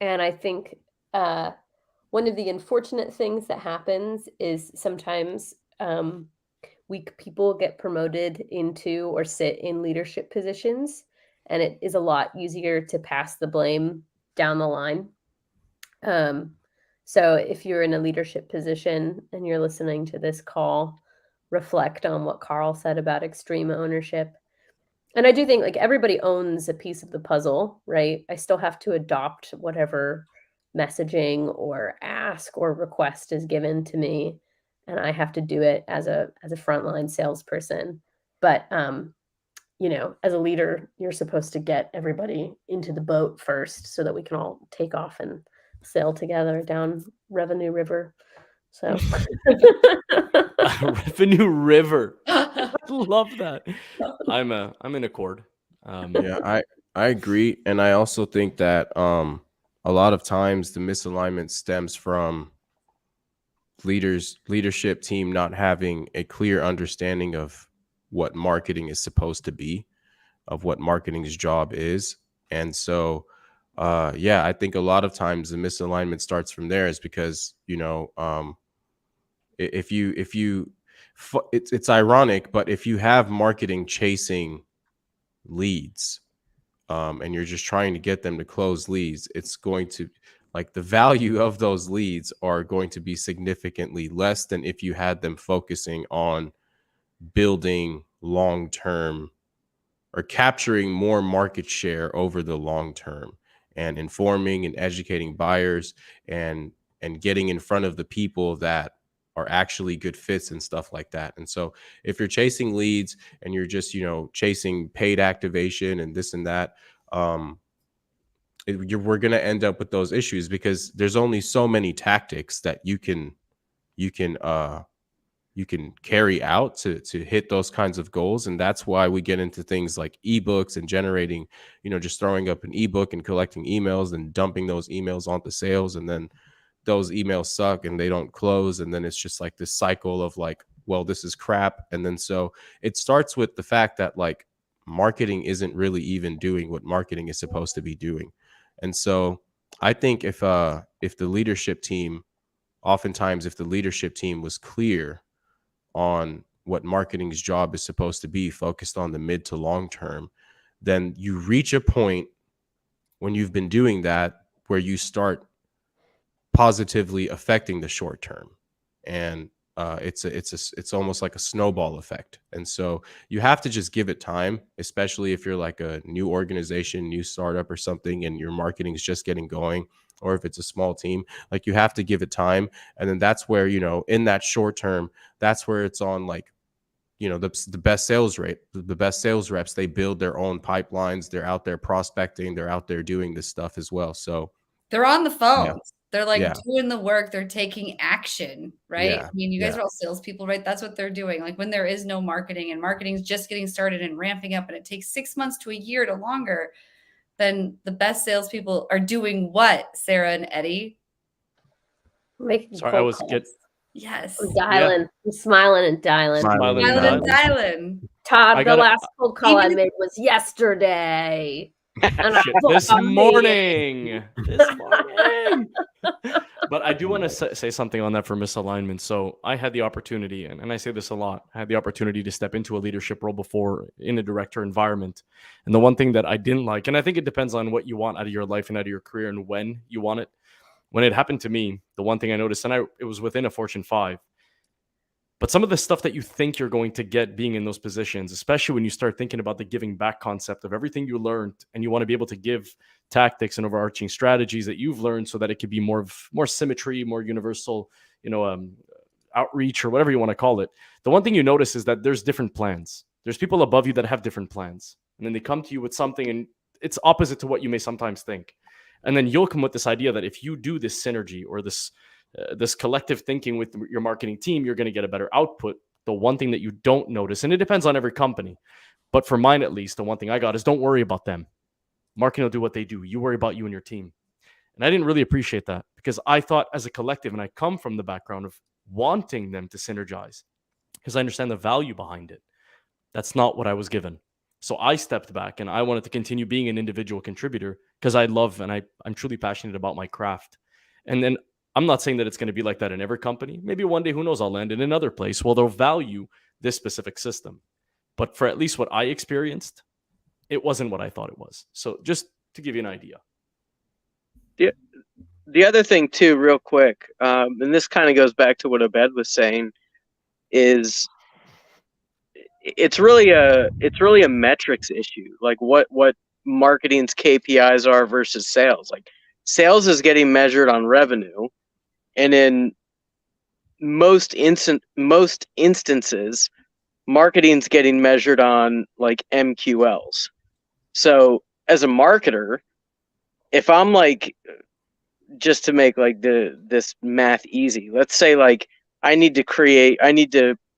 Speaker 6: I think one of the unfortunate things that happens is sometimes weak people get promoted into or sit in leadership positions, and it is a lot easier to pass the blame down the line. So if you're in a leadership position and you're listening to this call, reflect on what Carl said about extreme ownership. And I do think like everybody owns a piece of the puzzle, right? I still have to adopt whatever messaging or ask or request is given to me. And I have to do it as a frontline salesperson. But, as a leader, you're supposed to get everybody into the boat first so that we can all take off and sail together down Revenue River. So
Speaker 2: Revenue River. I love that. I'm in accord.
Speaker 4: I agree. And I also think that a lot of times the misalignment stems from leadership team not having a clear understanding of what marketing is supposed to be, of what marketing's job is. And so I think a lot of times the misalignment starts from there, is because it's ironic, but if you have marketing chasing leads and you're just trying to get them to close leads, it's going to, like, the value of those leads are going to be significantly less than if you had them focusing on building long-term or capturing more market share over the long term, and informing and educating buyers and getting in front of the people that are actually good fits and stuff like that. And so if you're chasing leads and you're just, chasing paid activation and this and that, we're going to end up with those issues, because there's only so many tactics that you can carry out to hit those kinds of goals. And that's why we get into things like ebooks and generating, just throwing up an ebook and collecting emails and dumping those emails onto sales. And then those emails suck and they don't close. And then it's just like this cycle of like, well, this is crap. And then so it starts with the fact that like marketing isn't really even doing what marketing is supposed to be doing. And so I think if the leadership team, oftentimes if the leadership team was clear on what marketing's job is supposed to be, focused on the mid to long term, then you reach a point when you've been doing that where you start positively affecting the short term. And it's almost like a snowball effect. And so you have to just give it time, especially if you're like a new organization, new startup or something, and your marketing is just getting going, or if it's a small team, like you have to give it time. And then that's where, in that short term, that's where it's on like, the best sales rate, the best sales reps, they build their own pipelines. They're out there prospecting. They're out there doing this stuff as well. So
Speaker 1: they're on the phones.
Speaker 4: Yeah.
Speaker 1: They're like doing the work. They're taking action, right?
Speaker 4: Yeah.
Speaker 1: I mean, you guys are all salespeople, right? That's what they're doing. Like when there is no marketing and marketing's just getting started and ramping up, and it takes 6 months to a year to longer, then the best salespeople are doing what, Sarah and Eddy?
Speaker 2: Sorry, I was
Speaker 1: Yes.
Speaker 6: I'm dialing. I'm smiling and dialing.
Speaker 2: Smiling
Speaker 1: and dialing.
Speaker 6: Todd, the last cold call I made was yesterday.
Speaker 2: This morning. But I do want to say something on that for misalignment. So I had the opportunity, and I say this a lot, I had the opportunity to step into a leadership role before in a director environment. And the one thing that I didn't like, and I think it depends on what you want out of your life and out of your career and when you want it. When it happened to me, the one thing I noticed, and it was within a Fortune 5, but some of the stuff that you think you're going to get being in those positions, especially when you start thinking about the giving back concept of everything you learned, and you want to be able to give tactics and overarching strategies that you've learned so that it could be more symmetry, more universal, outreach or whatever you want to call it. The one thing you notice is that there's different plans. There's people above you that have different plans. And then they come to you with something and it's opposite to what you may sometimes think. And then you'll come with this idea that if you do this synergy or this collective thinking with your marketing team, you're going to get a better output. The one thing that you don't notice, and it depends on every company, but for mine at least, the one thing I got is don't worry about them. Marketing will do what they do. You worry about you and your team. And I didn't really appreciate that, because I thought as a collective, and I come from the background of wanting them to synergize because I understand the value behind it. That's not what I was given. So I stepped back and I wanted to continue being an individual contributor because I love and I'm truly passionate about my craft. And then I'm not saying that it's going to be like that in every company. Maybe one day, who knows, I'll land in another place where they'll value this specific system. But for at least what I experienced, it wasn't what I thought it was. So just to give you an idea.
Speaker 7: The other thing too, real quick, and this kind of goes back to what Obaid was saying, is it's really a metrics issue. Like what marketing's KPIs are versus sales. Like sales is getting measured on revenue, and in most instances, marketing's getting measured on like MQLs. So as a marketer, if I'm like, just to make like this math easy, let's say like I need to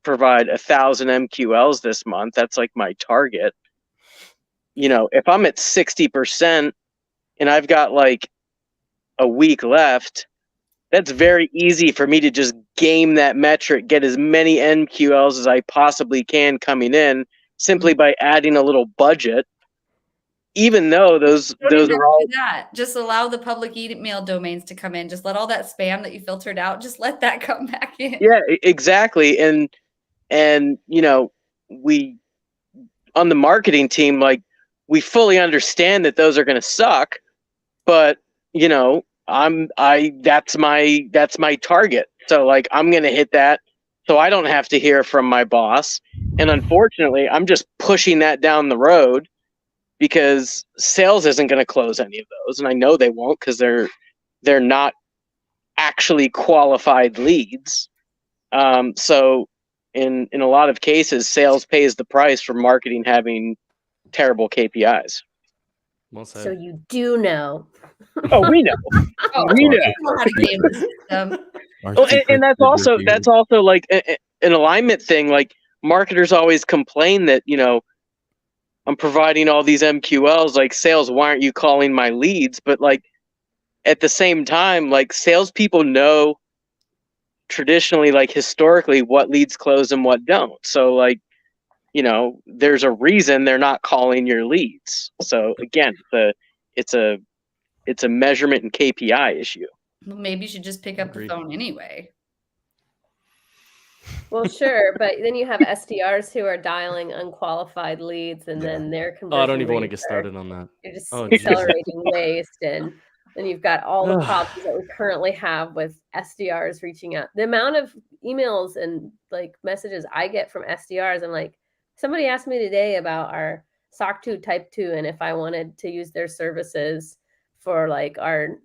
Speaker 7: provide 1,000 MQLs this month. That's like my target. If I'm at 60% and I've got like a week left, that's very easy for me to just game that metric, get as many MQLs as I possibly can coming in simply by adding a little budget. Even though those are all
Speaker 1: that, just allow the public email domains to come in. Just let all that spam that you filtered out, just let that come back in.
Speaker 7: Yeah, exactly. And we on the marketing team, like we fully understand that those are going to suck, but that's my target. So like I'm going to hit that, so I don't have to hear from my boss, And unfortunately, I'm just pushing that down the road because sales isn't going to close any of those. And I know they won't because they're not actually qualified leads. So in a lot of cases, sales pays the price for marketing having terrible KPIs.
Speaker 2: Well said.
Speaker 6: So you do know.
Speaker 7: Oh, we know. We know.
Speaker 1: know how to game the system.
Speaker 7: Well, and that's also like an alignment thing. Like marketers always complain that, I'm providing all these MQLs, like sales, why aren't you calling my leads? But like at the same time, like salespeople know traditionally, like historically, what leads close and what don't. So like, there's a reason they're not calling your leads. So again, it's a measurement and KPI issue.
Speaker 1: Well, maybe you should just pick up the phone anyway.
Speaker 6: Well, sure, but then you have SDRs who are dialing unqualified leads, and then their conversion.
Speaker 2: I don't even want to
Speaker 6: rates
Speaker 2: get started on that.
Speaker 6: You're just
Speaker 2: Oh,
Speaker 6: accelerating waste, and then you've got all the problems that we currently have with SDRs reaching out. The amount of emails and like messages I get from SDRs, I'm like, somebody asked me today about our SOC 2 Type 2, and if I wanted to use their services for like our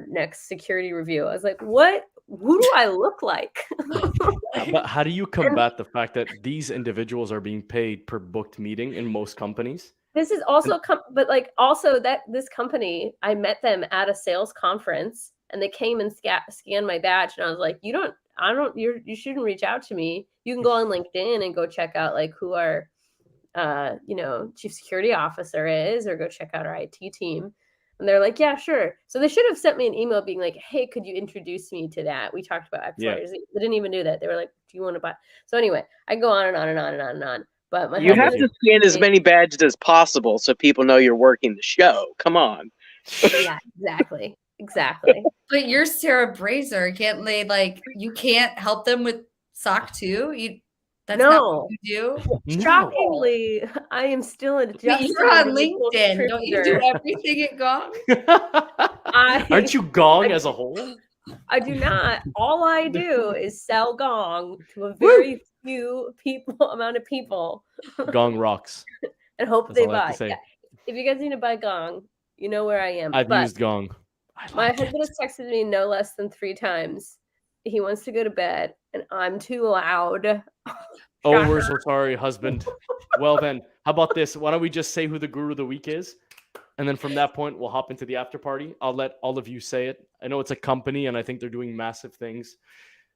Speaker 6: next security review. I was like, what? Who do I look like?
Speaker 2: But how do you combat the fact that these individuals are being paid per booked meeting in most companies?
Speaker 6: This is also, but like also that this company, I met them at a sales conference, and they came and scanned my badge, and I was like, you shouldn't reach out to me. You can go on LinkedIn and go check out like who our, chief security officer is, or go check out our IT team. And they're like, yeah, sure. So they should have sent me an email being like, hey, could you introduce me to that? We talked about X, Y, or Z. They didn't even do that. They were like, do you want to buy? So anyway, I go on and on and on and on and on. But
Speaker 7: you have to scan as many badges as possible so people know you're working the show. Come on.
Speaker 6: Yeah, exactly.
Speaker 1: But you're Sarah Brazier. You can't help them with SOC 2? That's not what you
Speaker 6: do. Shockingly, I am still a
Speaker 1: You're on LinkedIn. Don't you do everything at Gong?
Speaker 2: Aren't you Gong as a whole?
Speaker 6: I do not. All I do is sell Gong to a very few amount of people.
Speaker 2: Gong rocks.
Speaker 6: And hope they buy. Yeah. If you guys need to buy Gong, you know where I am.
Speaker 2: I've used Gong.
Speaker 6: My husband has texted me no less than 3 times. He wants to go to bed, and I'm too loud.
Speaker 2: Oh, we're so sorry, husband. Well then, how about this? Why don't we just say who the guru of the week is? And then from that point, we'll hop into the after party. I'll let all of you say it. I know it's a company, and I think they're doing massive things.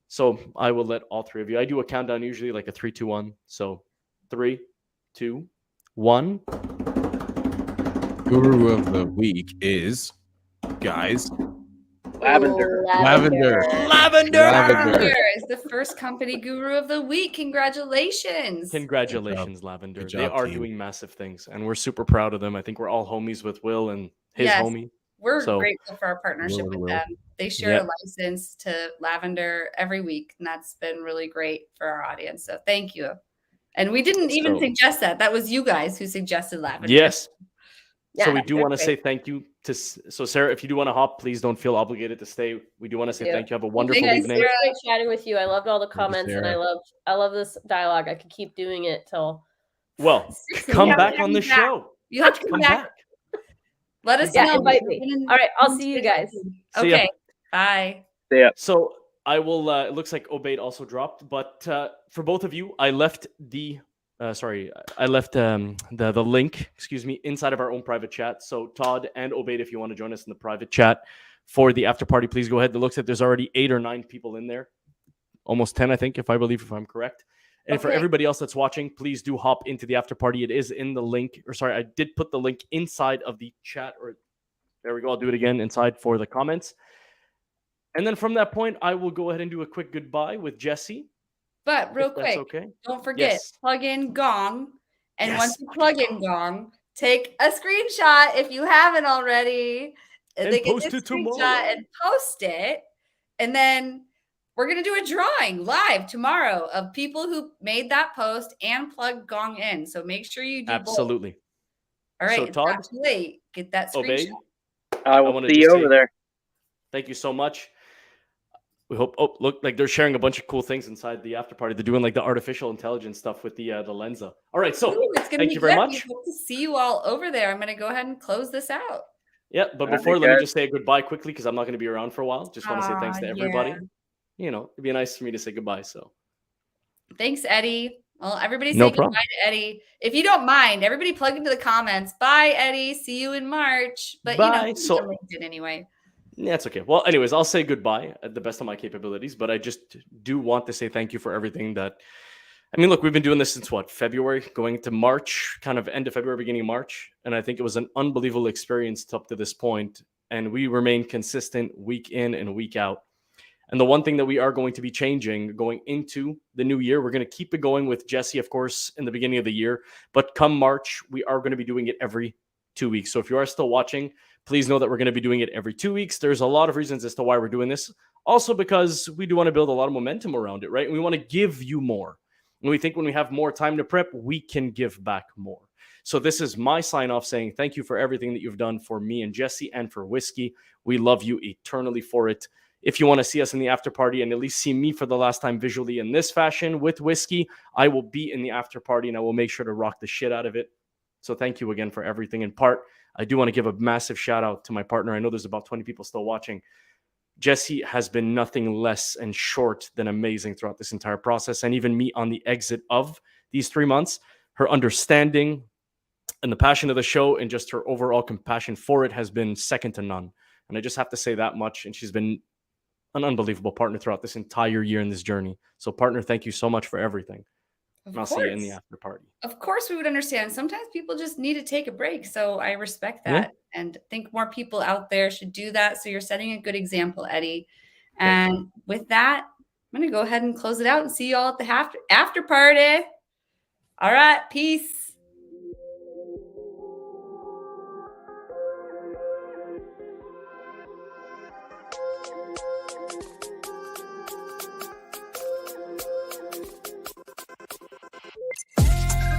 Speaker 2: So I will let all 3 of you. I do a countdown, usually like a 3, 2, 1. So 3, 2, 1.
Speaker 4: Guru of the week is, guys,
Speaker 7: Lavender
Speaker 1: is the first company guru of the week. Congratulations,
Speaker 2: Lavender. They are doing massive things, and we're super proud of them. I think we're all homies with Will and his homie.
Speaker 1: We're grateful for our partnership with them. They share a license to Lavender every week, and that's been really great for our audience. So thank you. And we didn't even suggest that. That was you guys who suggested Lavender.
Speaker 2: Yes. Yeah, so we do want to say thank you to. So Sarah, if you do want to hop, please don't feel obligated to stay. We do want to say thank you. Have a wonderful evening.
Speaker 6: Sarah, great chatting with you. I loved all the comments, and I love this dialogue. I could keep doing it till.
Speaker 2: Well, come back on the show.
Speaker 1: You have to come back. Let us know.
Speaker 6: Invite me. All right, I'll see you guys.
Speaker 1: Okay, bye.
Speaker 7: Yeah.
Speaker 2: So I will. It looks like Obaid also dropped, but for both of you, I left the. I left the link, inside of our own private chat. So Todd and Obaid, if you want to join us in the private chat for the after party, please go ahead. It looks like there's already 8 or 9 people in there. Almost 10, I think, if I'm correct. And for everybody else that's watching, please do hop into the after party. It is in the link. I did put the link inside of the chat. There we go. I'll do it again inside for the comments. And then from that point, I will go ahead and do a quick goodbye with Jessie.
Speaker 1: But real quick, don't forget, plug in Gong. And once you plug in Gong, take a screenshot if you haven't already.
Speaker 2: And post it tomorrow.
Speaker 1: And post it. And then we're going to do a drawing live tomorrow of people who made that post and plugged Gong in. So make sure you do
Speaker 2: Absolutely.
Speaker 1: Both. All right.
Speaker 2: So,
Speaker 1: it's
Speaker 2: Todd,
Speaker 1: not too late. Get that screenshot.
Speaker 7: I will see you over there.
Speaker 2: Thank you so much. We hope. Oh, look, like they're sharing a bunch of cool things inside the after party. They're doing like the artificial intelligence stuff with the Lenza. All right, so
Speaker 1: Ooh, it's gonna
Speaker 2: thank
Speaker 1: be
Speaker 2: you very
Speaker 1: good.
Speaker 2: much.
Speaker 1: We hope to see you all over there. I'm gonna go ahead and close this out.
Speaker 2: Yeah, but before, let me just say goodbye quickly because I'm not going to be around for a while. Just want to say thanks to everybody.
Speaker 1: Yeah.
Speaker 2: You know, it'd be nice for me to say goodbye. So
Speaker 1: Thanks, Eddie. Well, everybody say
Speaker 2: No
Speaker 1: goodbye
Speaker 2: problem.
Speaker 1: to Eddie. If you don't mind, everybody plug into the comments. Bye, Eddie. See you in March. But
Speaker 2: Bye.
Speaker 1: you know,
Speaker 2: So-
Speaker 1: on LinkedIn anyway.
Speaker 2: yeah, it's okay. Well, anyways, I'll say goodbye at the best of my capabilities, but I just do want to say thank you for everything that. I mean, look, we've been doing this since what, February, going into March, kind of end of February, beginning of March. And I think it was an unbelievable experience up to this point. And we remain consistent week in and week out. And the one thing that we are going to be changing going into the new year, we're going to keep it going with Jessie, of course, in the beginning of the year. But come March, we are going to be doing it every 2 weeks. So if you are still watching, please know that we're going to be doing it every 2 weeks. There's a lot of reasons as to why we're doing this. Also because we do want to build a lot of momentum around it, right? And we want to give you more. And we think when we have more time to prep, we can give back more. So this is my sign off saying thank you for everything that you've done for me and Jessie and for Whiskey. We love you eternally for it. If you want to see us in the after party and at least see me for the last time visually in this fashion with Whiskey, I will be in the after party and I will make sure to rock the shit out of it. So thank you again for everything. In part, I do want to give a massive shout out to my partner. I know there's about 20 people still watching. Jessie has been nothing less and short than amazing throughout this entire process. And even me on the exit of these 3 months, her understanding and the passion of the show and just her overall compassion for it has been second to none. And I just have to say that much. And she's been an unbelievable partner throughout this entire year in this journey. So partner, thank you so much for everything. And I'll see you in the after party.
Speaker 1: Of course, we would understand. Sometimes people just need to take a break. So I respect that and think more people out there should do that. So you're setting a good example, Eddie. And with that, I'm going to go ahead and close it out and see you all at the after party. All right. Peace.